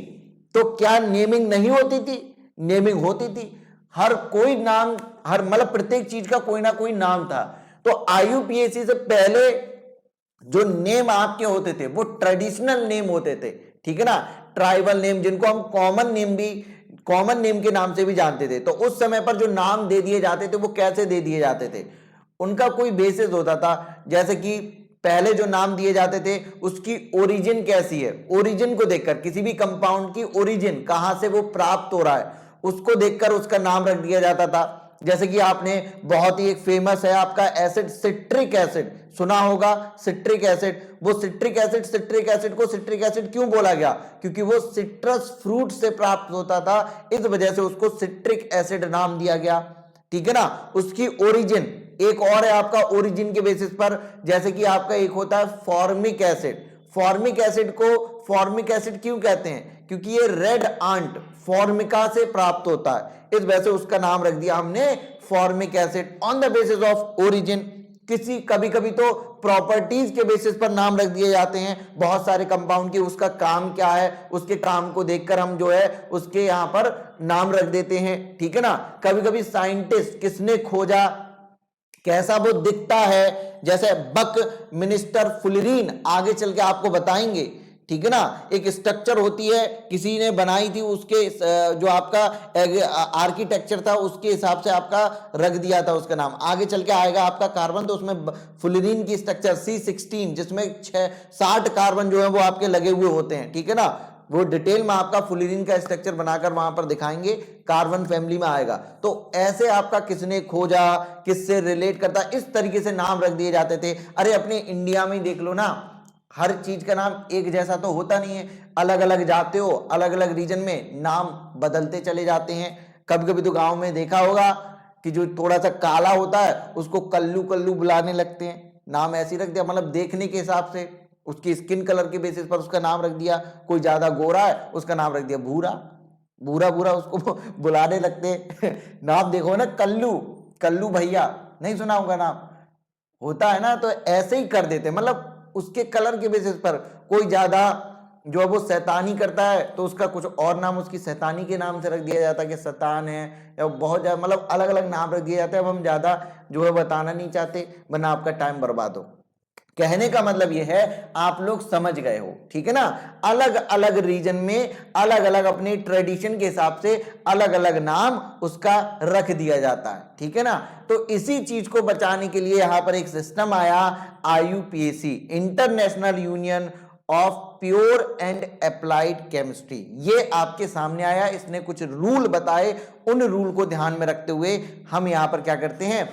तो क्या नेमिंग नहीं होती थी? नेमिंग होती थी। हर कोई नाम, हर मतलब प्रत्येक चीज का कोई ना कोई नाम था। तो आईयूपीएसी से पहले जो नेम आपके होते थे वो ट्रेडिशनल नेम होते थे, ठीक है ना, ट्राइबल नेम, जिनको हम कॉमन नेम के नाम से भी जानते थे। तो उस समय पर जो नाम दे दिए जाते थे वो कैसे दे दिए जाते थे, उनका कोई बेसिस होता था। जैसे कि पहले जो नाम दिए जाते थे उसकी ओरिजिन कैसी है, ओरिजिन को देखकर, किसी भी कंपाउंड की ओरिजिन कहां से वो प्राप्त हो रहा है उसको देखकर उसका नाम रख दिया जाता था। जैसे कि आपने बहुत ही एक फेमस है आपका एसिड, सिट्रिक एसिड सुना होगा, सिट्रिक एसिड। वो सिट्रिक एसिड को सिट्रिक एसिड क्यों बोला गया? क्योंकि वो सिट्रस फ्रूट से प्राप्त होता था, इस वजह से उसको सिट्रिक एसिड नाम दिया गया, ठीक है ना। उसकी ओरिजिन एक और है आपका, ओरिजिन के बेसिस पर, जैसे कि आपका एक होता है फॉर्मिक एसिड। फॉर्मिक एसिड को फॉर्मिक एसिड क्यों कहते हैं? क्योंकि ये रेड आंट फॉर्मिका से प्राप्त होता है, इस वजह से उसका नाम रख दिया हमने formic acid on the basis of origin. किसी कभी कभी तो प्रॉपर्टीज के बेसिस पर नाम रख दिए जाते हैं बहुत सारे कंपाउंड की, उसका काम क्या है, उसके काम को देखकर हम जो है उसके यहां पर नाम रख देते हैं, ठीक है ना। कभी कभी साइंटिस्ट किसने खोजा, कैसा वो दिखता है, जैसे बक मिनिस्टर फुलरीन आगे चल के आपको बताएंगे, ठीक है ना। एक स्ट्रक्चर होती है, किसी ने बनाई थी, उसके जो आपका आर्किटेक्चर था उसके हिसाब से आपका रख दिया था उसका नाम। आगे चल के आएगा आपका कार्बन, तो उसमें फुलरीन की स्ट्रक्चर C16, जिसमें 60 कार्बन जो है वो आपके लगे हुए होते हैं, ठीक है ना। वो डिटेल में आपका फुलरीन का स्ट्रक्चर बनाकर वहां पर दिखाएंगे, कार्बन फैमिली में आएगा। तो ऐसे आपका किसने खोजा, किससे रिलेट करता, इस तरीके से नाम रख दिए जाते थे। अरे अपने इंडिया में देख लो ना, हर चीज का नाम एक जैसा तो होता नहीं है, अलग अलग जाते हो, अलग अलग रीजन में नाम बदलते चले जाते हैं। कभी कभी तो गांव में देखा होगा कि जो थोड़ा सा काला होता है उसको कल्लू कल्लू बुलाने लगते हैं, नाम ऐसे रख दिया, मतलब देखने के हिसाब से, उसकी स्किन कलर के बेसिस पर उसका नाम रख दिया। कोई ज्यादा गोरा है उसका नाम रख दिया भूरा, भूरा भूरा उसको बुलाने लगते हैं। नाम देखो ना, कल्लू, कल्लू भैया, नहीं सुना होगा नाम, होता है ना। तो ऐसे ही कर देते, मतलब उसके कलर के बेसिस पर। कोई ज्यादा जो है वो शैतानी करता है तो उसका कुछ और नाम उसकी शैतानी के नाम से रख दिया जाता है कि शैतान है, या बहुत ज्यादा मतलब अलग अलग नाम रख दिए जाते हैं। अब हम ज्यादा जो है बताना नहीं चाहते वरना आपका टाइम बर्बाद हो। कहने का मतलब यह है आप लोग समझ गए हो, ठीक है ना। अलग अलग रीजन में अलग अलग अपने ट्रेडिशन के हिसाब से अलग अलग नाम उसका रख दिया जाता है, ठीक है ना। तो इसी चीज को बचाने के लिए यहां पर एक सिस्टम आया, IUPAC, international union of pure and applied chemistry. ये आपके सामने आया, इसने कुछ रूल बताए, उन रूल को ध्यान में रखते हुए हम यहां पर क्या करते हैं,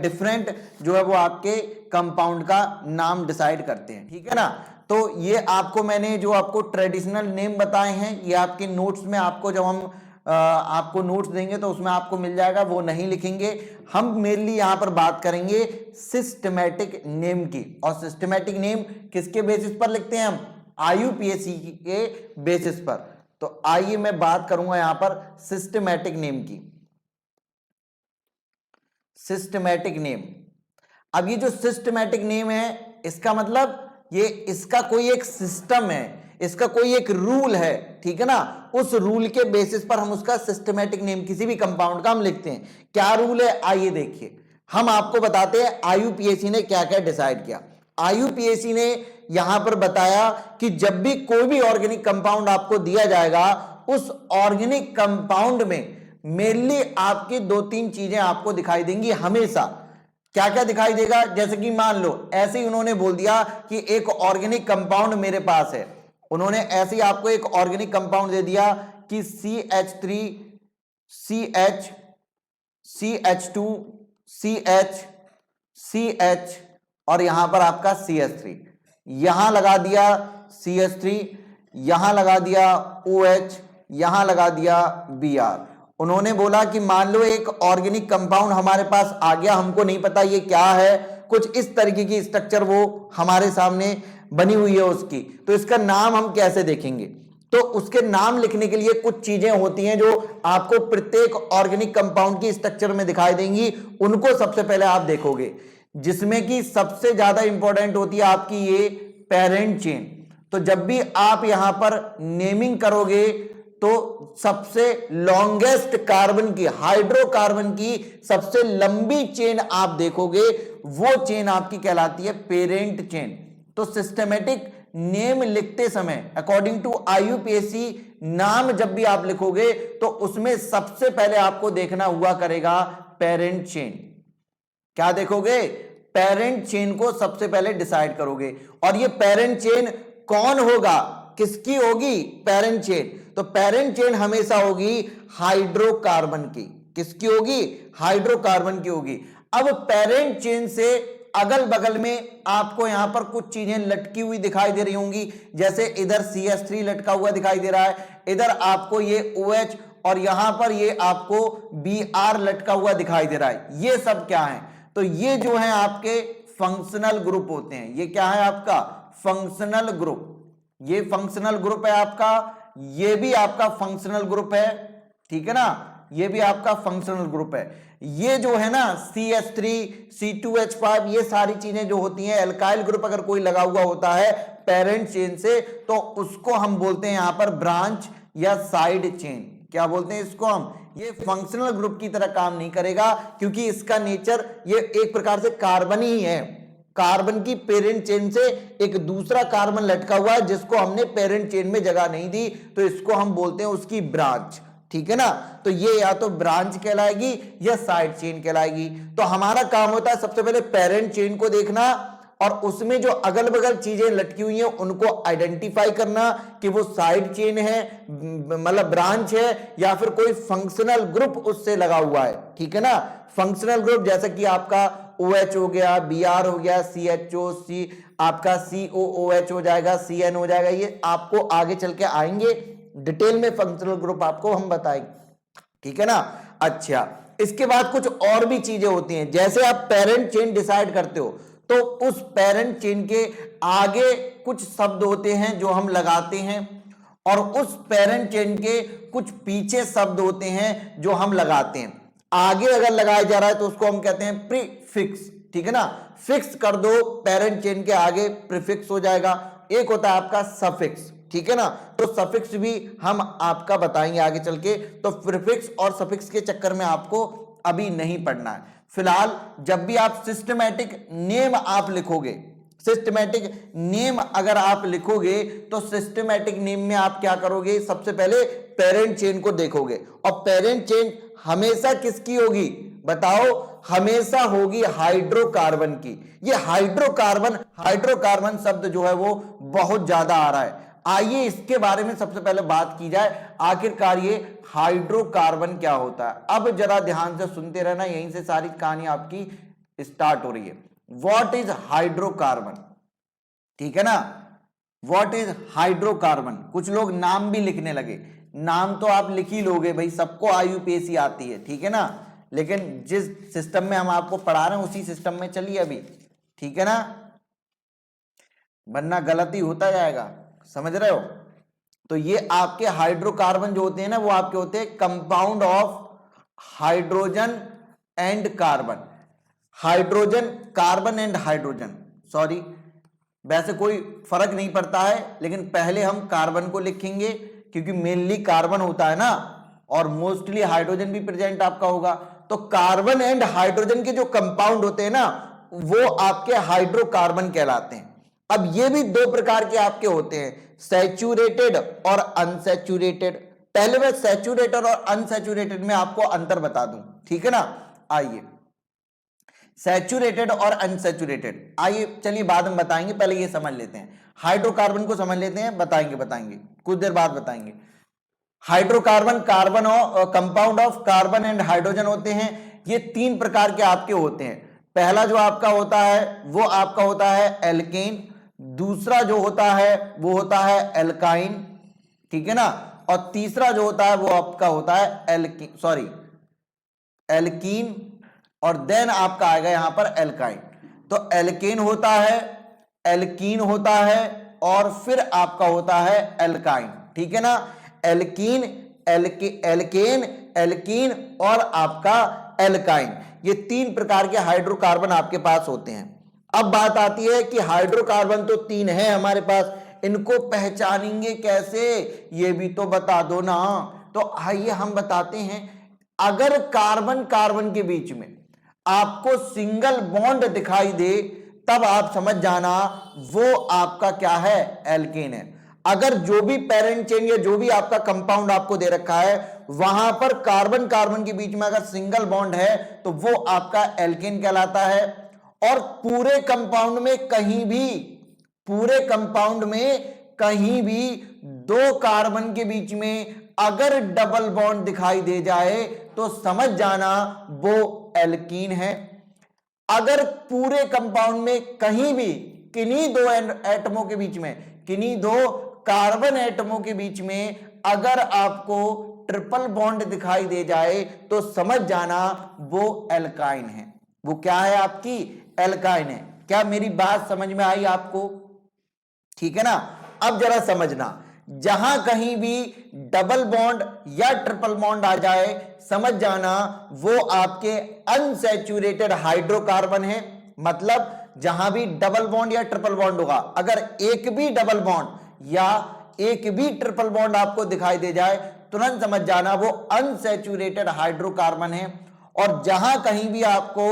डिफरेंट जो है वो आपके कंपाउंड का नाम डिसाइड करते हैं, ठीक है ना। तो ये आपको मैंने जो आपको ट्रेडिशनल नेम बताए हैं, ये आपके नोट्स में आपको जब हम आपको नोट्स देंगे तो उसमें आपको मिल जाएगा, वो नहीं लिखेंगे। हम मेनली यहां पर बात करेंगे सिस्टमैटिक नेम की, और सिस्टमैटिक नेम किसके बेसिस पर लिखते हैं हम? IUPAC के बेसिस पर। तो आइए मैं बात करूंगा यहां पर सिस्टमैटिक नेम की। सिस्टमैटिक नेम, अब ये जो सिस्टमैटिक नेम है, इसका मतलब ये इसका कोई एक सिस्टम है, इसका कोई एक रूल है, ठीक है ना। उस रूल के बेसिस पर हम उसका सिस्टमैटिक नेम किसी भी कंपाउंड का हम लिखते हैं। क्या रूल है आइए देखिए, हम आपको बताते हैं IUPAC ने क्या क्या डिसाइड किया। IUPAC ने यहां पर बताया कि जब भी कोई भी ऑर्गेनिक कंपाउंड आपको दिया जाएगा, उस ऑर्गेनिक कंपाउंड में मेनली आपकी 2-3 चीजें आपको दिखाई देंगी हमेशा। क्या क्या दिखाई देगा? जैसे कि मान लो ऐसे ही उन्होंने बोल दिया कि एक ऑर्गेनिक कंपाउंड मेरे पास है, उन्होंने ऐसे ही आपको एक ऑर्गेनिक कंपाउंड दे दिया कि CH3 CH CH2 CH CH और यहां पर आपका CH3, यहां लगा दिया CH3, यहां लगा दिया OH, यहां लगा दिया Br। उन्होंने बोला कि मान लो एक ऑर्गेनिक कंपाउंड हमारे पास आ गया, हमको नहीं पता ये क्या है, कुछ इस तरीके की स्ट्रक्चर वो हमारे सामने बनी हुई है उसकी, तो इसका नाम हम कैसे देखेंगे? तो उसके नाम लिखने के लिए कुछ चीजें होती हैं जो आपको प्रत्येक ऑर्गेनिक कंपाउंड की स्ट्रक्चर में दिखाई देंगी, उनको सबसे पहले आप देखोगे, जिसमें कि सबसे ज्यादा इंपॉर्टेंट होती है आपकी ये पेरेंट चेन। तो जब भी आप यहां पर नेमिंग करोगे तो सबसे लॉन्गेस्ट कार्बन की, हाइड्रोकार्बन की सबसे लंबी चेन आप देखोगे, वो चेन आपकी कहलाती है पेरेंट चेन। तो सिस्टमैटिक नेम लिखते समय अकॉर्डिंग टू IUPAC नाम जब भी आप लिखोगे तो उसमें सबसे पहले आपको देखना हुआ करेगा पेरेंट चेन। क्या देखोगे? पेरेंट चेन को सबसे पहले डिसाइड करोगे। और ये पेरेंट चेन कौन होगा, किसकी होगी पेरेंट चेन? तो पेरेंट चेन हमेशा होगी हाइड्रोकार्बन की। किसकी होगी? हाइड्रोकार्बन की होगी। अब पेरेंट चेन से अगल बगल में आपको यहां पर कुछ चीजें लटकी हुई दिखाई दे रही होंगी, जैसे इधर CH3 लटका हुआ दिखाई दे रहा है, इधर आपको ये OH और यहां पर ये आपको Br लटका हुआ दिखाई दे रहा है। ये सब क्या है? तो ये जो है आपके फंक्शनल ग्रुप होते हैं। ये क्या है आपका? Functional group. ये फंक्शनल ग्रुप है आपका, ये भी आपका फंक्शनल ग्रुप है, ठीक है ना, ये भी आपका फंक्शनल ग्रुप है। ये जो है ना CH3 C2H5 ये सारी चीजें जो होती हैं, एल्काइल ग्रुप अगर कोई लगा हुआ होता है पेरेंट चेन से तो उसको हम बोलते हैं यहां पर ब्रांच या साइड चेन। क्या बोलते हैं इसको हम? ये फंक्शनल ग्रुप की तरह काम नहीं करेगा, क्योंकि इसका नेचर ये एक प्रकार से कार्बन ही है। कार्बन की पेरेंट चेन से एक दूसरा कार्बन लटका हुआ है जिसको हमने पेरेंट चेन में जगह नहीं दी, तो इसको हम बोलते हैं उसकी ब्रांच, ठीक है ना। तो ये या तो ब्रांच कहलाएगी या साइड चेन कहलाएगी। तो हमारा काम होता है सबसे पहले पेरेंट चेन को देखना और उसमें जो अगल बगल चीजें लटकी हुई हैं उनको आइडेंटिफाई करना कि वो साइड चेन है, मतलब ब्रांच है, या फिर कोई फंक्शनल ग्रुप उससे लगा हुआ है, ठीक है ना। फंक्शनल ग्रुप जैसे कि आपका OH हो गया, Br हो गया, CHO, आपका COOH हो जाएगा, CN हो जाएगा, ये आपको आगे चल के आएंगे डिटेल में फंक्शनल ग्रुप आपको हम बताएंगे, ठीक है ना। अच्छा, इसके बाद कुछ और भी चीजें होती हैं, जैसे आप पेरेंट चेन डिसाइड करते हो तो उस पेरेंट चेन के आगे कुछ शब्द होते हैं जो हम लगाते हैं और उस पेरेंट चेन के कुछ पीछे शब्द होते हैं जो हम लगाते हैं। आगे अगर लगाया जा रहा है तो उसको हम कहते हैं प्रीफिक्स, ठीक है ना। फिक्स कर दो पेरेंट चेन के आगे प्रीफिक्स हो जाएगा। एक होता है आपका सफिक्स, ठीक है ना। तो सफिक्स भी हम आपका बताएंगे आगे चल के, तो प्रीफिक्स और सफिक्स के चक्कर में आपको अभी नहीं पढ़ना है। फिलहाल जब भी आप सिस्टमैटिक नेम आप लिखोगे, सिस्टमैटिक नेम अगर आप लिखोगे तो सिस्टमैटिक नेम में आप क्या करोगे? सबसे पहले पेरेंट चेन को देखोगे, और पेरेंट चेन हमेशा किसकी होगी बताओ? हमेशा होगी हाइड्रोकार्बन की। ये हाइड्रोकार्बन शब्द जो है वो बहुत ज्यादा आ रहा है। आइए इसके बारे में सबसे पहले बात की जाए, आखिरकार ये हाइड्रोकार्बन क्या होता है। अब जरा ध्यान से सुनते रहना, यहीं से सारी कहानी आपकी स्टार्ट हो रही है। व्हाट इज हाइड्रोकार्बन, ठीक है ना। What is hydrocarbon? कुछ लोग नाम भी लिखने लगे, नाम तो आप लिख ही लोगे भाई, सबको IUPAC आती है, ठीक है ना, लेकिन जिस सिस्टम में हम आपको पढ़ा रहे हैं उसी सिस्टम में चलिए अभी, ठीक है ना, वरना गलती होता जाएगा, समझ रहे हो। तो ये आपके हाइड्रोकार्बन जो होते हैं ना, वो आपके होते हैं compound of hydrogen and carbon, hydrogen, carbon and hydrogen, sorry, वैसे कोई फर्क नहीं पड़ता है, लेकिन पहले हम कार्बन को लिखेंगे क्योंकि मेनली कार्बन होता है ना, और मोस्टली हाइड्रोजन भी प्रेजेंट आपका होगा। तो कार्बन एंड हाइड्रोजन के जो कंपाउंड होते हैं ना, वो आपके हाइड्रोकार्बन कहलाते हैं। अब ये भी दो प्रकार के आपके होते हैं, सैचुरेटेड और अनसैचुरेटेड। पहले मैं सैचुरेटेड और अनसैचुरेटेड में आपको अंतर बता दूं, ठीक है ना। आइए, सैचुरेटेड और अनसैचुरेटेड, आइए चलिए बाद में बताएंगे, पहले ये समझ लेते हैं, हाइड्रोकार्बन को समझ लेते हैं, बताएंगे कुछ देर बाद बताएंगे। हाइड्रोकार्बन, कार्बन और compound of carbon and hydrogen होते हैं। ये तीन प्रकार के आपके होते हैं। पहला जो आपका होता है वो आपका होता है एल्केन, दूसरा जो होता है वो होता है एल्काइन, ठीक है ना, और तीसरा जो होता है वो आपका होता है एल्कीन, और देन आपका आएगा यहां पर एल्काइन। तो एल्केन होता है, एल्कीन होता है, और फिर आपका होता है एल्काइन, ठीक है ना। एल्कीन, एल्केन, एल्कीन और आपका एल्काइन, ये तीन प्रकार के हाइड्रोकार्बन आपके पास होते हैं। अब बात आती है कि हाइड्रोकार्बन तो तीन है हमारे पास, इनको पहचानेंगे कैसे, ये भी तो बता दो ना। तो आइए हम बताते हैं। अगर कार्बन कार्बन के बीच में आपको सिंगल बॉन्ड दिखाई दे, तब आप समझ जाना वो आपका क्या है, एल्केन है। अगर जो भी पेरेंट चेन या जो भी आपका कंपाउंड आपको दे रखा है, वहां पर कार्बन कार्बन के बीच में अगर सिंगल बॉन्ड है तो वो आपका एल्केन कहलाता है। और पूरे कंपाउंड में कहीं भी, पूरे कंपाउंड में कहीं भी दो कार्बन के बीच में अगर डबल बॉन्ड दिखाई दे जाए तो समझ जाना वो एल्कीन है। अगर पूरे कंपाउंड में कहीं भी किन्हीं दो एटमों के बीच में, किन्हीं दो कार्बन एटमों के बीच में अगर आपको ट्रिपल बॉन्ड दिखाई दे जाए तो समझ जाना वो एल्काइन है। वो क्या है आपकी, एल्काइन है। क्या मेरी बात समझ में आई आपको, ठीक है ना। अब जरा समझना, जहां कहीं भी डबल बॉन्ड या ट्रिपल बॉन्ड आ जाए, समझ जाना वो आपके अनसैचुरेटेड हाइड्रोकार्बन है। मतलब जहां भी डबल बॉन्ड या ट्रिपल बॉन्ड होगा, अगर एक भी डबल बॉन्ड या एक भी ट्रिपल बॉन्ड आपको दिखाई दे जाए, तुरंत समझ जाना वो अनसैचुरेटेड हाइड्रोकार्बन है। और जहां कहीं भी आपको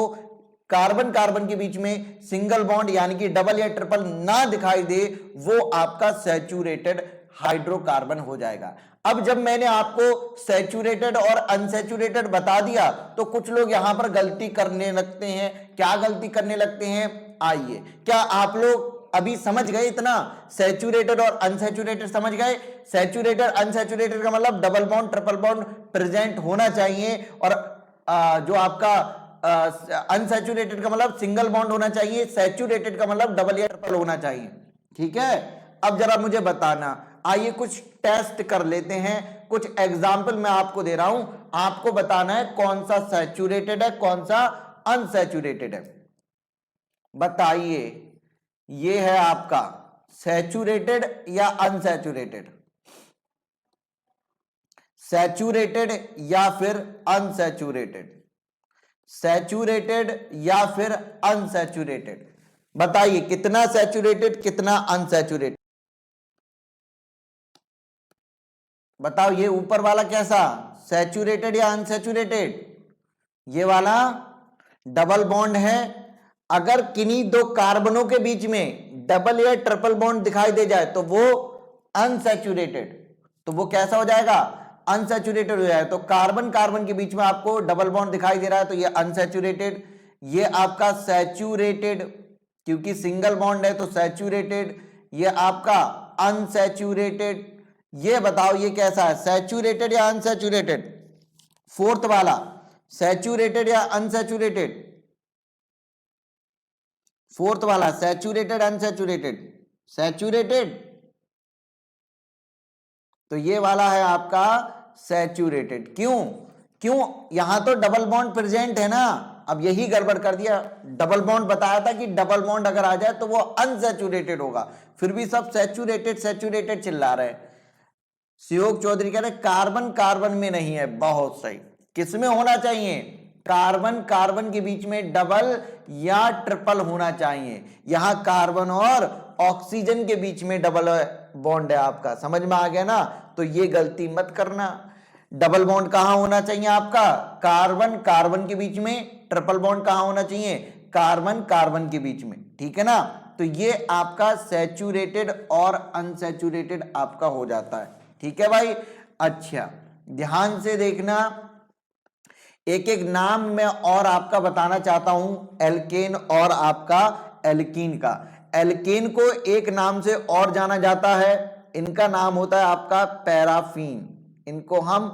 कार्बन कार्बन के बीच में सिंगल बॉन्ड यानी कि डबल या ट्रिपल ना दिखाई दे, वो आपका सैचुरेटेड हाइड्रोकार्बन हो जाएगा। अब जब मैंने आपको सैचुरेटेड और अनसैचुरेटेड बता दिया, तो कुछ लोग यहां पर गलती करने लगते हैं। क्या गलती करने लगते हैं, आइए, क्या आप लोग अभी समझ गए इतना, सैचुरेटेड और अनसैचुरेटेड समझ गए। सैचुरेटेड अनसैचुरेटेड का मतलब double bond triple bond present होना चाहिए, और जो आपका अनसैचुरेटेड का मतलब सिंगल बॉन्ड होना चाहिए, सैचुरेटेड का मतलब डबल या ट्रिपल होना चाहिए, ठीक है। अब जरा मुझे बताना, आइए कुछ टेस्ट कर लेते हैं, कुछ एग्जाम्पल मैं आपको दे रहा हूं, आपको बताना है कौन सा सैचुरेटेड है कौन सा अनसैचुरेटेड है। बताइए, ये है आपका सैचुरेटेड या अनसैचुरेटेड, सैचुरेटेड या फिर अनसैचुरेटेड, सैचुरेटेड या फिर अनसैचुरेटेड। बताइए कितना सैचुरेटेड कितना अनसैचुरेटेड, बताओ। ये ऊपर वाला कैसा, सैचुरेटेड या अनसैचुरेटेड, ये वाला डबल बॉन्ड है। अगर किन्हीं दो कार्बनों के बीच में डबल या ट्रिपल बॉन्ड दिखाई दे जाए तो वो अनसैचुरेटेड, तो वो कैसा हो जाएगा, अनसैचुरेटेड हो जाए। तो कार्बन कार्बन के बीच में आपको डबल बॉन्ड दिखाई दे रहा है तो ये अनसैचुरेटेड, ये आपका सैचुरेटेड, क्योंकि सिंगल बॉन्ड है तो सैचुरेटेड, ये आपका अनसैचुरेटेड। ये बताओ ये कैसा है, सैचुरेटेड या अनसैचुरेटेड, फोर्थ वाला, सैचुरेटेड या अनसैचुरेटेड, फोर्थ वाला, सैचुरेटेड अनसैचुरेटेड, सैचुरेटेड, तो ये वाला है आपका सैचुरेटेड। क्यों? क्यों? यहां तो डबल बॉन्ड प्रेजेंट है ना, अब यही गड़बड़ कर दिया। डबल बॉन्ड बताया था कि डबल बॉन्ड अगर आ जाए तो वो अनसैचुरेटेड होगा, फिर भी सब सैचुरेटेड सैचुरेटेड चिल्ला रहे हैं। सुयोग चौधरी कह रहे कार्बन कार्बन में नहीं है, बहुत सही। किसमें होना चाहिए? कार्बन कार्बन के बीच में डबल या ट्रिपल होना चाहिए। यहां कार्बन और ऑक्सीजन के बीच में डबल बॉन्ड है आपका, समझ में आ गया ना? तो ये गलती मत करना। डबल बॉन्ड कहां होना चाहिए आपका? कार्बन कार्बन के बीच में। ट्रिपल बॉन्ड कहां होना चाहिए? कार्बन कार्बन के बीच में, ठीक है ना? तो ये आपका सैचुरेटेड और अनसैचुरेटेड आपका हो जाता है, ठीक है भाई। अच्छा, ध्यान से देखना, एक एक नाम मैं और आपका बताना चाहता हूं, एल्केन और आपका एल्कीन का। एल्केन को एक नाम से और जाना जाता है, इनका नाम होता है आपका पैराफीन। इनको हम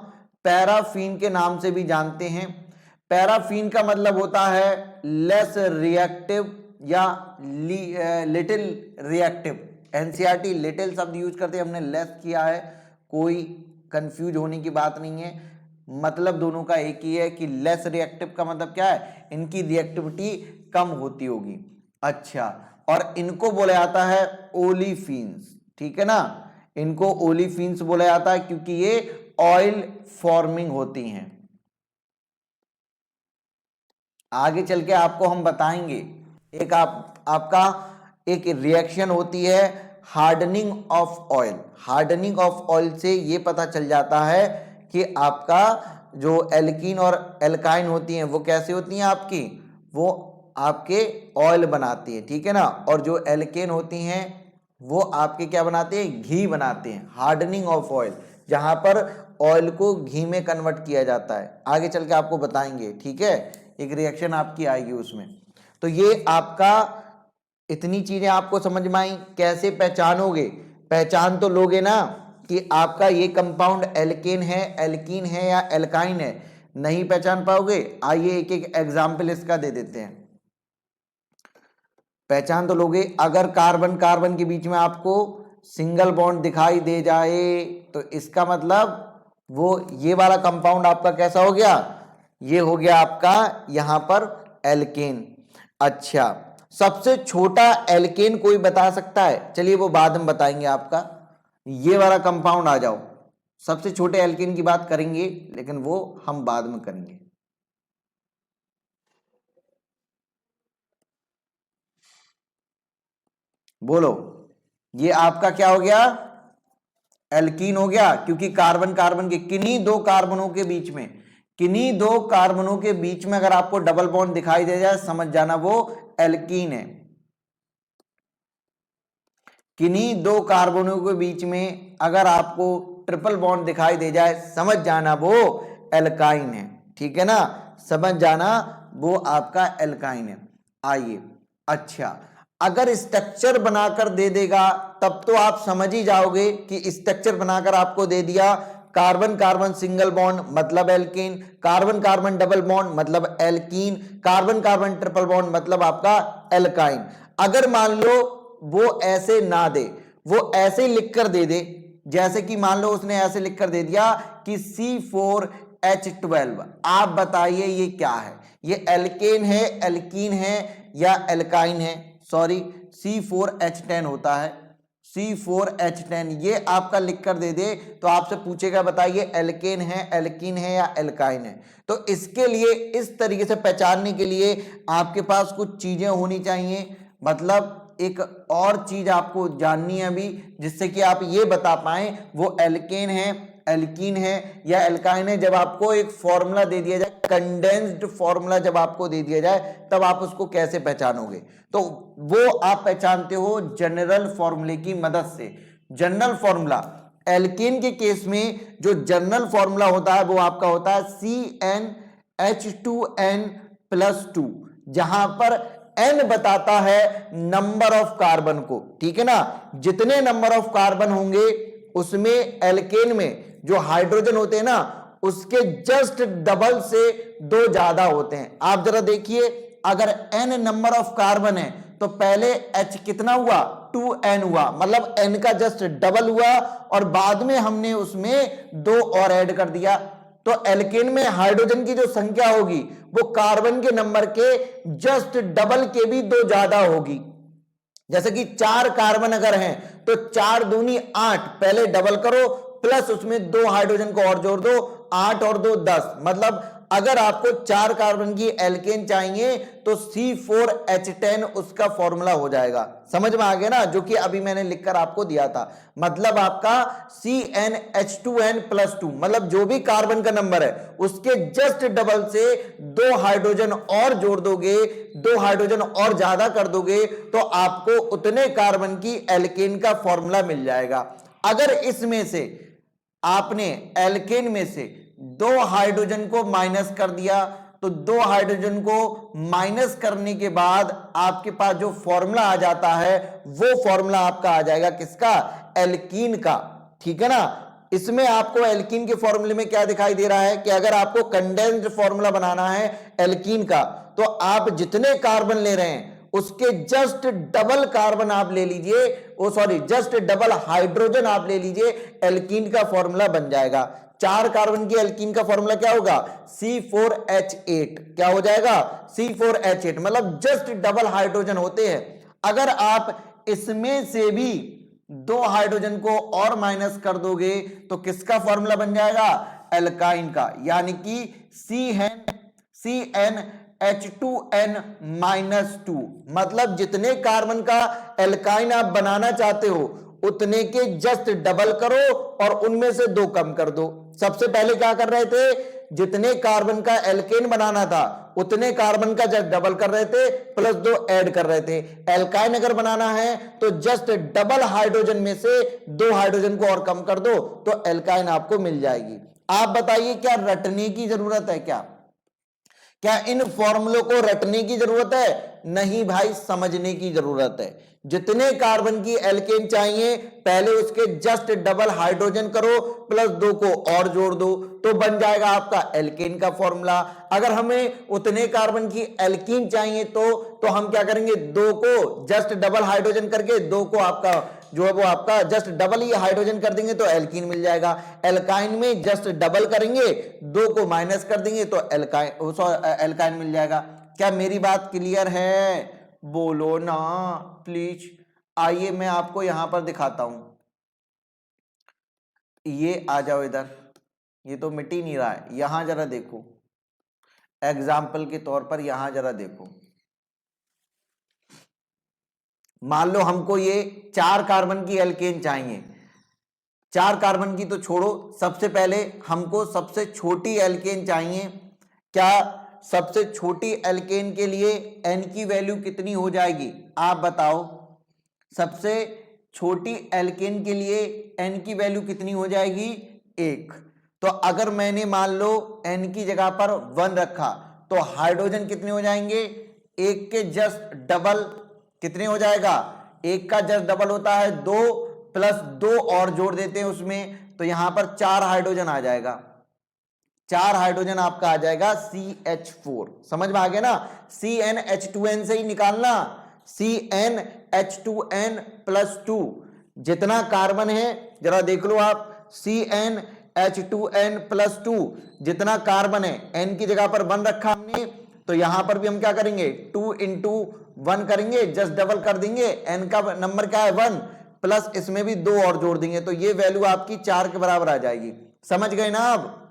पैराफीन के नाम से भी जानते हैं। पैराफीन का मतलब होता है लेस रिएक्टिव या लिटिल रिएक्टिव। एनसीईआरटी लिटिल शब्द यूज करते हैं, हमने लेस किया है, कोई कंफ्यूज होने की बात नहीं है, मतलब दोनों का एक ही है कि लेस रिएक्टिव का मतलब क्या है? इनकी रिएक्टिविटी कम होती होगी। अच्छा, और इनको बोला जाता है ओलिफिन्स, ठीक है ना? इनको ओलिफिन्स बोला जाता है क्योंकि ये ऑयल फॉर्मिंग होती हैं। आगे चल के आपको हम बताएंगे, एक आपका एक रिएक्शन होती है hardening of oil. Hardening of oil से ये पता चल जाता है कि आपका जो एल्कीन और एल्काइन होती हैं वो कैसे होती हैं आपकी, वो आपके ऑयल बनाती है, ठीक है ना? और जो एल्केन होती हैं वो आपके क्या बनाते हैं? घी बनाते हैं। हार्डनिंग ऑफ ऑयल, जहां पर ऑयल को घी में कन्वर्ट किया जाता है। आगे चल के आपको बताएंगे, ठीक है? एक रिएक्शन आपकी आएगी उसमें। तो ये आपका इतनी चीजें आपको समझ में आई। कैसे पहचानोगे? पहचान तो लोगे ना कि आपका ये कंपाउंड एल्केन है, एल्कीन है या एल्काइन है। नहीं पहचान पाओगे? आइए एक एक एग्जाम्पल इसका दे देते हैं। पहचान तो लोगे। अगर कार्बन कार्बन के बीच में आपको सिंगल बॉन्ड दिखाई दे जाए तो इसका मतलब वो ये वाला कंपाउंड आपका कैसा हो गया? ये हो गया आपका यहां पर एल्केन। अच्छा, सबसे छोटा एल्केन कोई बता सकता है? चलिए वो बाद में बताएंगे आपका। ये वाला कंपाउंड आ जाओ, सबसे छोटे एल्केन की बात करेंगे लेकिन वो हम बाद में करेंगे। बोलो, ये आपका क्या हो गया? एल्कीन हो गया, क्योंकि कार्बन कार्बन के किन्हीं दो कार्बनों के बीच में, किन्हीं दो कार्बनों के बीच में अगर आपको डबल बॉन्ड दिखाई दे जाए समझ जाना वो एल्कीन है। किन्हीं दो कार्बनों के बीच में अगर आपको ट्रिपल बॉन्ड दिखाई दे जाए समझ जाना वो एल्काइन है, ठीक है ना? समझ जाना वो आपका एल्काइन है। आइए, अच्छा, अगर स्ट्रक्चर बनाकर दे देगा तब तो आप समझ ही जाओगे कि स्ट्रक्चर बनाकर आपको दे दिया कार्बन कार्बन सिंगल बॉन्ड मतलब alkene, carbon carbon double bond मतलब alkene, carbon carbon triple bond मतलब आपका एल्काइन। अगर मान लो वो ऐसे ना दे, वो ऐसे लिख कर दे दे, जैसे कि मान लो उसने ऐसे लिख कर दे दिया कि C4H12, आप बताइए ये क्या है? ये एल्केन है, एल्कीन है या एल्काइन है? सॉरी, C4H10 होता है, C4H10। ये आपका लिख कर दे दे तो आपसे पूछेगा बताइए एल्केन है, एल्कीन है या एल्काइन है। तो इसके लिए इस तरीके से पहचानने के लिए आपके पास कुछ चीजें होनी चाहिए, मतलब एक और चीज आपको जाननी है अभी, जिससे कि आप ये बता पाए वो एल्केन है, एल्कीन है या एल्काइन है। जब आपको एक फॉर्मूला दे दिया जाए, कंडेंस्ड फॉर्मूला जब आपको दे दिया जाए, तब आप उसको कैसे पहचानोगे? तो वो आप पहचानते हो जनरल फॉर्मूले की मदद से। जनरल फॉर्मूला एल्केन के केस में जो जनरल फॉर्मूला होता है वो आपका होता है CnH2n+2, जहां पर n बताता है नंबर ऑफ कार्बन को, ठीक है ना? जितने नंबर ऑफ कार्बन होंगे उसमें एल्केन में जो हाइड्रोजन होते हैं ना उसके जस्ट डबल से 2 ज्यादा होते हैं। आप जरा देखिए, अगर n नंबर ऑफ कार्बन है तो पहले H कितना हुआ? 2n हुआ, मतलब n का जस्ट डबल हुआ और बाद में हमने उसमें 2 और ऐड कर दिया। तो एल्केन में हाइड्रोजन की जो संख्या होगी वो कार्बन के नंबर के जस्ट डबल के भी 2 ज्यादा होगी। जैसे कि 4 कार्बन अगर हैं तो 4 दूनी 8, पहले डबल करो प्लस उसमें 2 हाइड्रोजन को और जोड़ दो, 8 और 2 10। मतलब अगर आपको 4 कार्बन की एल्केन चाहिए तो C4H10 उसका फॉर्मूला हो जाएगा। समझ में आ गया ना, जो कि अभी मैंने लिखकर आपको दिया था। मतलब आपका CnH2n+2, मतलब जो भी कार्बन का नंबर है उसके जस्ट डबल से 2 हाइड्रोजन और जोड़ दोगे, 2 हाइड्रोजन और ज्यादा कर दोगे तो आपको उतने कार्बन की एल्केन का फॉर्मूला मिल जाएगा। अगर इसमें से आपने एल्केन में से 2 हाइड्रोजन को माइनस कर दिया तो 2 हाइड्रोजन को माइनस करने के बाद आपके पास जो फॉर्मूला आ जाता है वो फॉर्मूला आपका आ जाएगा किसका? एल्कीन का। ठीक है ना। इसमें आपको एल्कीन के फॉर्मूले में क्या दिखाई दे रहा है कि अगर आपको कंडेंस्ड फॉर्मूला बनाना है एल्कीन का तो आप जितने कार्बन ले रहे हैं उसके जस्ट डबल कार्बन आप ले लीजिए, ओ सॉरी जस्ट डबल हाइड्रोजन आप ले लीजिए, एल्कीन का फॉर्मूला बन जाएगा। 4 कार्बन की एल्कीन का फॉर्मूला क्या होगा? C4H8। क्या हो जाएगा? C4H8, मतलब जस्ट डबल हाइड्रोजन होते हैं। अगर आप इसमें से भी 2 हाइड्रोजन को और माइनस कर दोगे तो किसका फॉर्मूला बन जाएगा? एल्काइन का, यानी कि CnH2n-2, मतलब जितने कार्बन का एल्काइन आप बनाना चाहते हो उतने के जस्ट डबल करो और उनमें से 2 कम कर दो। सबसे पहले क्या कर रहे थे? जितने कार्बन का एल्केन बनाना था उतने कार्बन का जस्ट डबल कर रहे थे प्लस 2 ऐड कर रहे थे। एल्काइन अगर बनाना है तो जस्ट डबल हाइड्रोजन में से 2 हाइड्रोजन को और कम कर दो तो एल्काइन आपको मिल जाएगी। आप बताइए क्या रटने की जरूरत है? क्या इन फॉर्मूलों को रटने की जरूरत है? नहीं भाई, समझने की जरूरत है। जितने कार्बन की एल्केन चाहिए पहले उसके जस्ट डबल हाइड्रोजन करो प्लस 2 को और जोड़ दो तो बन जाएगा आपका एल्केन का फॉर्मूला। अगर हमें उतने कार्बन की एल्कीन चाहिए तो हम क्या करेंगे? 2 को जस्ट डबल हाइड्रोजन करके 2 को आपका जो है वो आपका जस्ट डबल ही हाइड्रोजन कर देंगे तो एल्कीन मिल जाएगा। एल्काइन में जस्ट डबल करेंगे, 2 को माइनस कर देंगे तो एल्काइन मिल जाएगा। क्या मेरी बात क्लियर है? बोलो ना प्लीज। आइए मैं आपको यहां पर दिखाता हूं। ये आ जाओ इधर, ये तो मिट ही नहीं रहा है। यहां जरा देखो, एग्जाम्पल के तौर पर यहां जरा देखो। मान लो हमको ये 4 कार्बन की एल्केन चाहिए। 4 कार्बन की तो छोड़ो, सबसे पहले हमको सबसे छोटी एल्केन चाहिए। क्या सबसे छोटी एल्केन के लिए n की वैल्यू कितनी हो जाएगी? आप बताओ। सबसे छोटी एल्केन के लिए n की वैल्यू कितनी हो जाएगी? 1। तो अगर मैंने मान लो n की जगह पर 1 रखा तो हाइड्रोजन कितने हो जाएंगे? 1 के जस्ट डबल कितने हो जाएगा? 1 का जस्ट डबल होता है 2 प्लस 2 और जोड़ देते हैं उसमें तो यहां पर 4 हाइड्रोजन आ जाएगा। 4 हाइड्रोजन आपका आ जाएगा CH4। समझ में आ गया ना? CnH2n से ही निकालना, CnH2n+2। जितना कार्बन है जरा देख लो आप, CnH2n+2 जितना कार्बन है n की जगह पर 1 रखा हमने तो यहां पर भी हम क्या करेंगे? 2 × 1 करेंगे, जस्ट डबल कर देंगे। n का नंबर क्या है? 1 प्लस इसमें भी 2 और जोड़ देंगे तो ये वैल्यू आपकी 4 के बराबर आ जाएगी। समझ गए ना अब?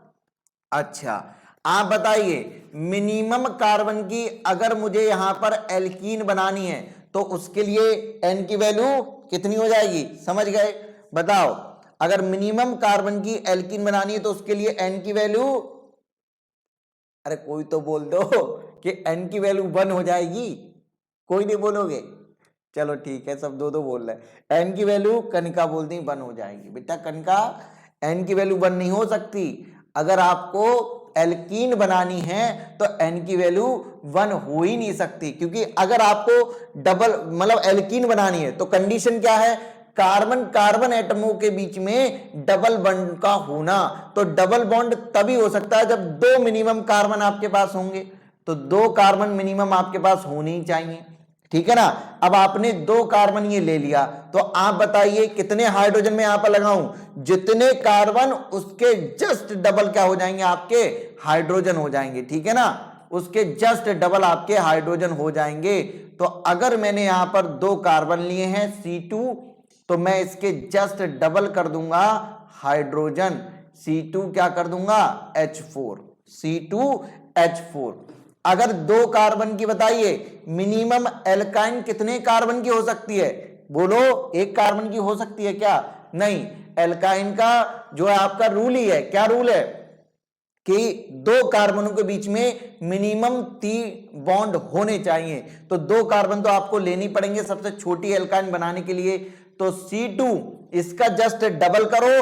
अच्छा, आप बताइए मिनिमम कार्बन की अगर मुझे यहां पर एल्कीन बनानी है तो उसके लिए n की वैल्यू कितनी हो जाएगी? समझ गए? बताओ, अगर मिनिमम कार्बन की एल्कीन बनानी है तो उसके लिए n की वैल्यू, अरे कोई तो बोल दो कि n की वैल्यू 1 हो जाएगी। कोई नहीं बोलोगे? चलो ठीक है, सब दो बोल रहे हैं। n की वैल्यू कनिका बोल दी 1 हो जाएगी। बेटा कनिका, n की वैल्यू 1 नहीं हो सकती। अगर आपको एल्कीन बनानी है तो n की वैल्यू 1 हो ही नहीं सकती, क्योंकि अगर आपको डबल मतलब एल्कीन बनानी है तो कंडीशन क्या है? कार्बन कार्बन एटमों के बीच में डबल बॉन्ड का होना। तो डबल बॉन्ड तभी हो सकता है जब 2 मिनिमम कार्बन आपके पास होंगे। तो 2 कार्बन मिनिमम आपके पास होने ही चाहिए। ठीक है ना। अब आपने 2 कार्बन ये ले लिया, तो आप बताइए कितने हाइड्रोजन में यहां पर लगाऊं, जितने कार्बन उसके जस्ट डबल क्या हो जाएंगे, आपके हाइड्रोजन हो जाएंगे, ठीक है ना, उसके जस्ट डबल आपके हाइड्रोजन हो जाएंगे। तो अगर मैंने यहां पर 2 कार्बन लिए हैं C2, तो मैं इसके जस्ट डबल कर दूंगा हाइड्रोजन, C2 क्या कर दूंगा, H4, C2H4। अगर 2 कार्बन की बताइए मिनिमम एल्काइन कितने कार्बन की हो सकती है, बोलो 1 कार्बन की हो सकती है क्या, नहीं, एल्काइन का जो है आपका रूल ही है, क्या रूल है कि 2 कार्बनों के बीच में मिनिमम 3 बॉन्ड होने चाहिए। तो 2 कार्बन तो आपको लेनी पड़ेंगे सबसे छोटी एल्काइन बनाने के लिए। तो C2 इसका जस्ट डबल करो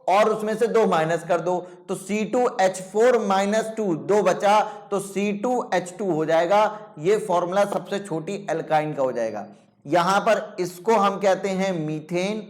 और उसमें से 2 माइनस कर दो, तो C2H4 माइनस 2, 2 बचा, तो C2H2 हो जाएगा। ये फॉर्मूला सबसे छोटी एल्काइन का हो जाएगा। यहां पर इसको हम कहते हैं मीथेन,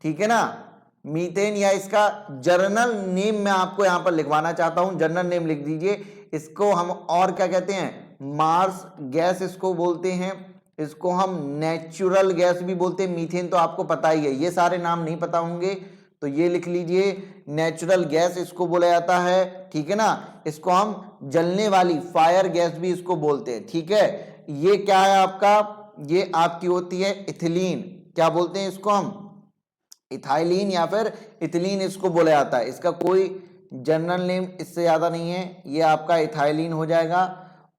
ठीक है ना, मीथेन, या इसका जर्नल नेम मैं आपको यहां पर लिखवाना चाहता हूं, जर्नल नेम लिख दीजिए। इसको हम और क्या कहते हैं, मार्स गैस इसको बोलते हैं, इसको हम नेचुरल गैस भी बोलते हैं। मीथेन तो आपको पता ही है, ये सारे नाम नहीं पता होंगे तो ये लिख लीजिए, नेचुरल गैस इसको बोला जाता है, ठीक है ना। इसको हम जलने वाली फायर गैस भी इसको बोलते हैं, ठीक है। ये क्या है आपका, ये आपकी होती है इथिलीन, क्या बोलते हैं इसको हम, इथाइलिन या फिर इथिलीन इसको बोला जाता है। इसका कोई जनरल नेम इससे ज्यादा नहीं है, ये आपका इथाइलिन हो जाएगा।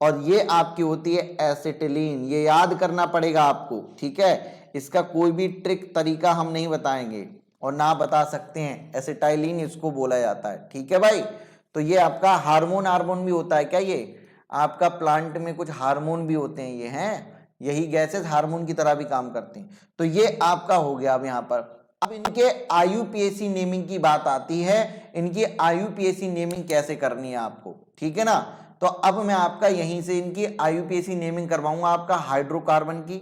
और ये आपकी होती है एसिटिलीन, ये याद करना पड़ेगा आपको, ठीक है। इसका कोई भी ट्रिक तरीका हम नहीं बताएंगे और ना बता सकते हैं, एसिटाइलिन इसको बोला जाता है, ठीक है भाई। तो ये आपका हार्मोन भी होता है क्या, ये आपका प्लांट में कुछ हार्मोन भी होते हैं, ये हैं, यही गैसेस हार्मोन की तरह भी काम करते हैं। तो ये आपका हो गया। अब यहां पर अब इनके IUPAC नेमिंग की बात आती है, इनकी IUPAC नेमिंग कैसे करनी है आपको, ठीक है ना। तो अब मैं आपका यहीं से इनकी IUPAC नेमिंग करवाऊंगा, आपका हाइड्रोकार्बन की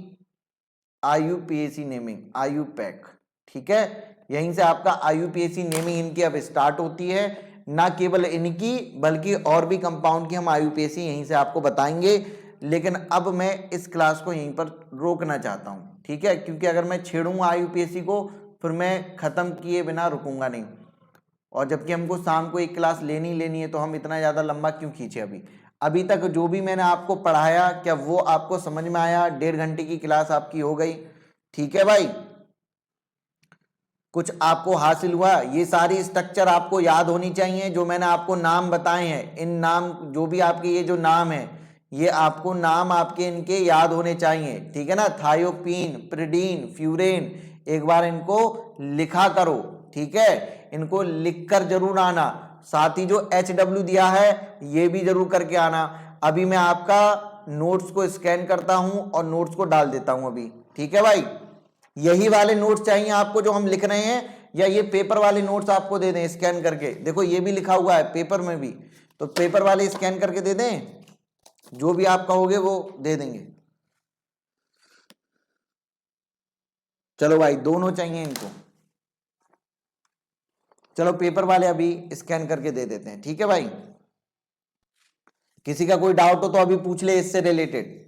IUPAC नेमिंग, IUPAC, ठीक है। यहीं से आपका IUPAC नेमिंग इनकी अब स्टार्ट होती है, ना केवल इनकी बल्कि और भी कंपाउंड की हम IUPAC यहीं से आपको बताएंगे। लेकिन अब मैं इस क्लास को यहीं पर रोकना चाहता हूं, ठीक है, क्योंकि अगर मैं छेड़ूंगा IUPAC को फिर मैं खत्म किए बिना रुकूंगा नहीं, और जबकि हमको शाम को एक क्लास लेनी है, तो हम इतना ज्यादा लंबा क्यों खींचे। अभी तक जो भी मैंने आपको पढ़ाया क्या वो आपको समझ में आया, 1.5 घंटे की क्लास आपकी हो गई, ठीक है भाई, कुछ आपको हासिल हुआ। ये सारी स्ट्रक्चर आपको याद होनी चाहिए, जो मैंने आपको नाम बताए हैं, इन नाम जो भी आपके ये जो नाम है, ये आपको नाम आपके इनके याद होने चाहिए, ठीक है ना। थायोपीन, प्रिडीन, फ्यूरेन, एक बार इनको लिखा करो, ठीक है, इनको लिखकर जरूर आना। साथ ही जो HW दिया है ये भी जरूर करके आना। अभी मैं आपका नोट्स को स्कैन करता हूं और नोट्स को डाल देता हूं अभी, ठीक है भाई। यही वाले नोट्स चाहिए आपको जो हम लिख रहे हैं, या ये पेपर वाले नोट्स आपको दे दें स्कैन करके, देखो ये भी लिखा हुआ है पेपर में भी, तो पेपर वाले स्कैन करके दे दें, जो भी आप कहोगे वो दे देंगे। चलो भाई, दोनों चाहिए इनको, चलो पेपर वाले अभी स्कैन करके दे देते हैं, ठीक है भाई। किसी का कोई डाउट हो तो अभी पूछ ले इससे रिलेटेड।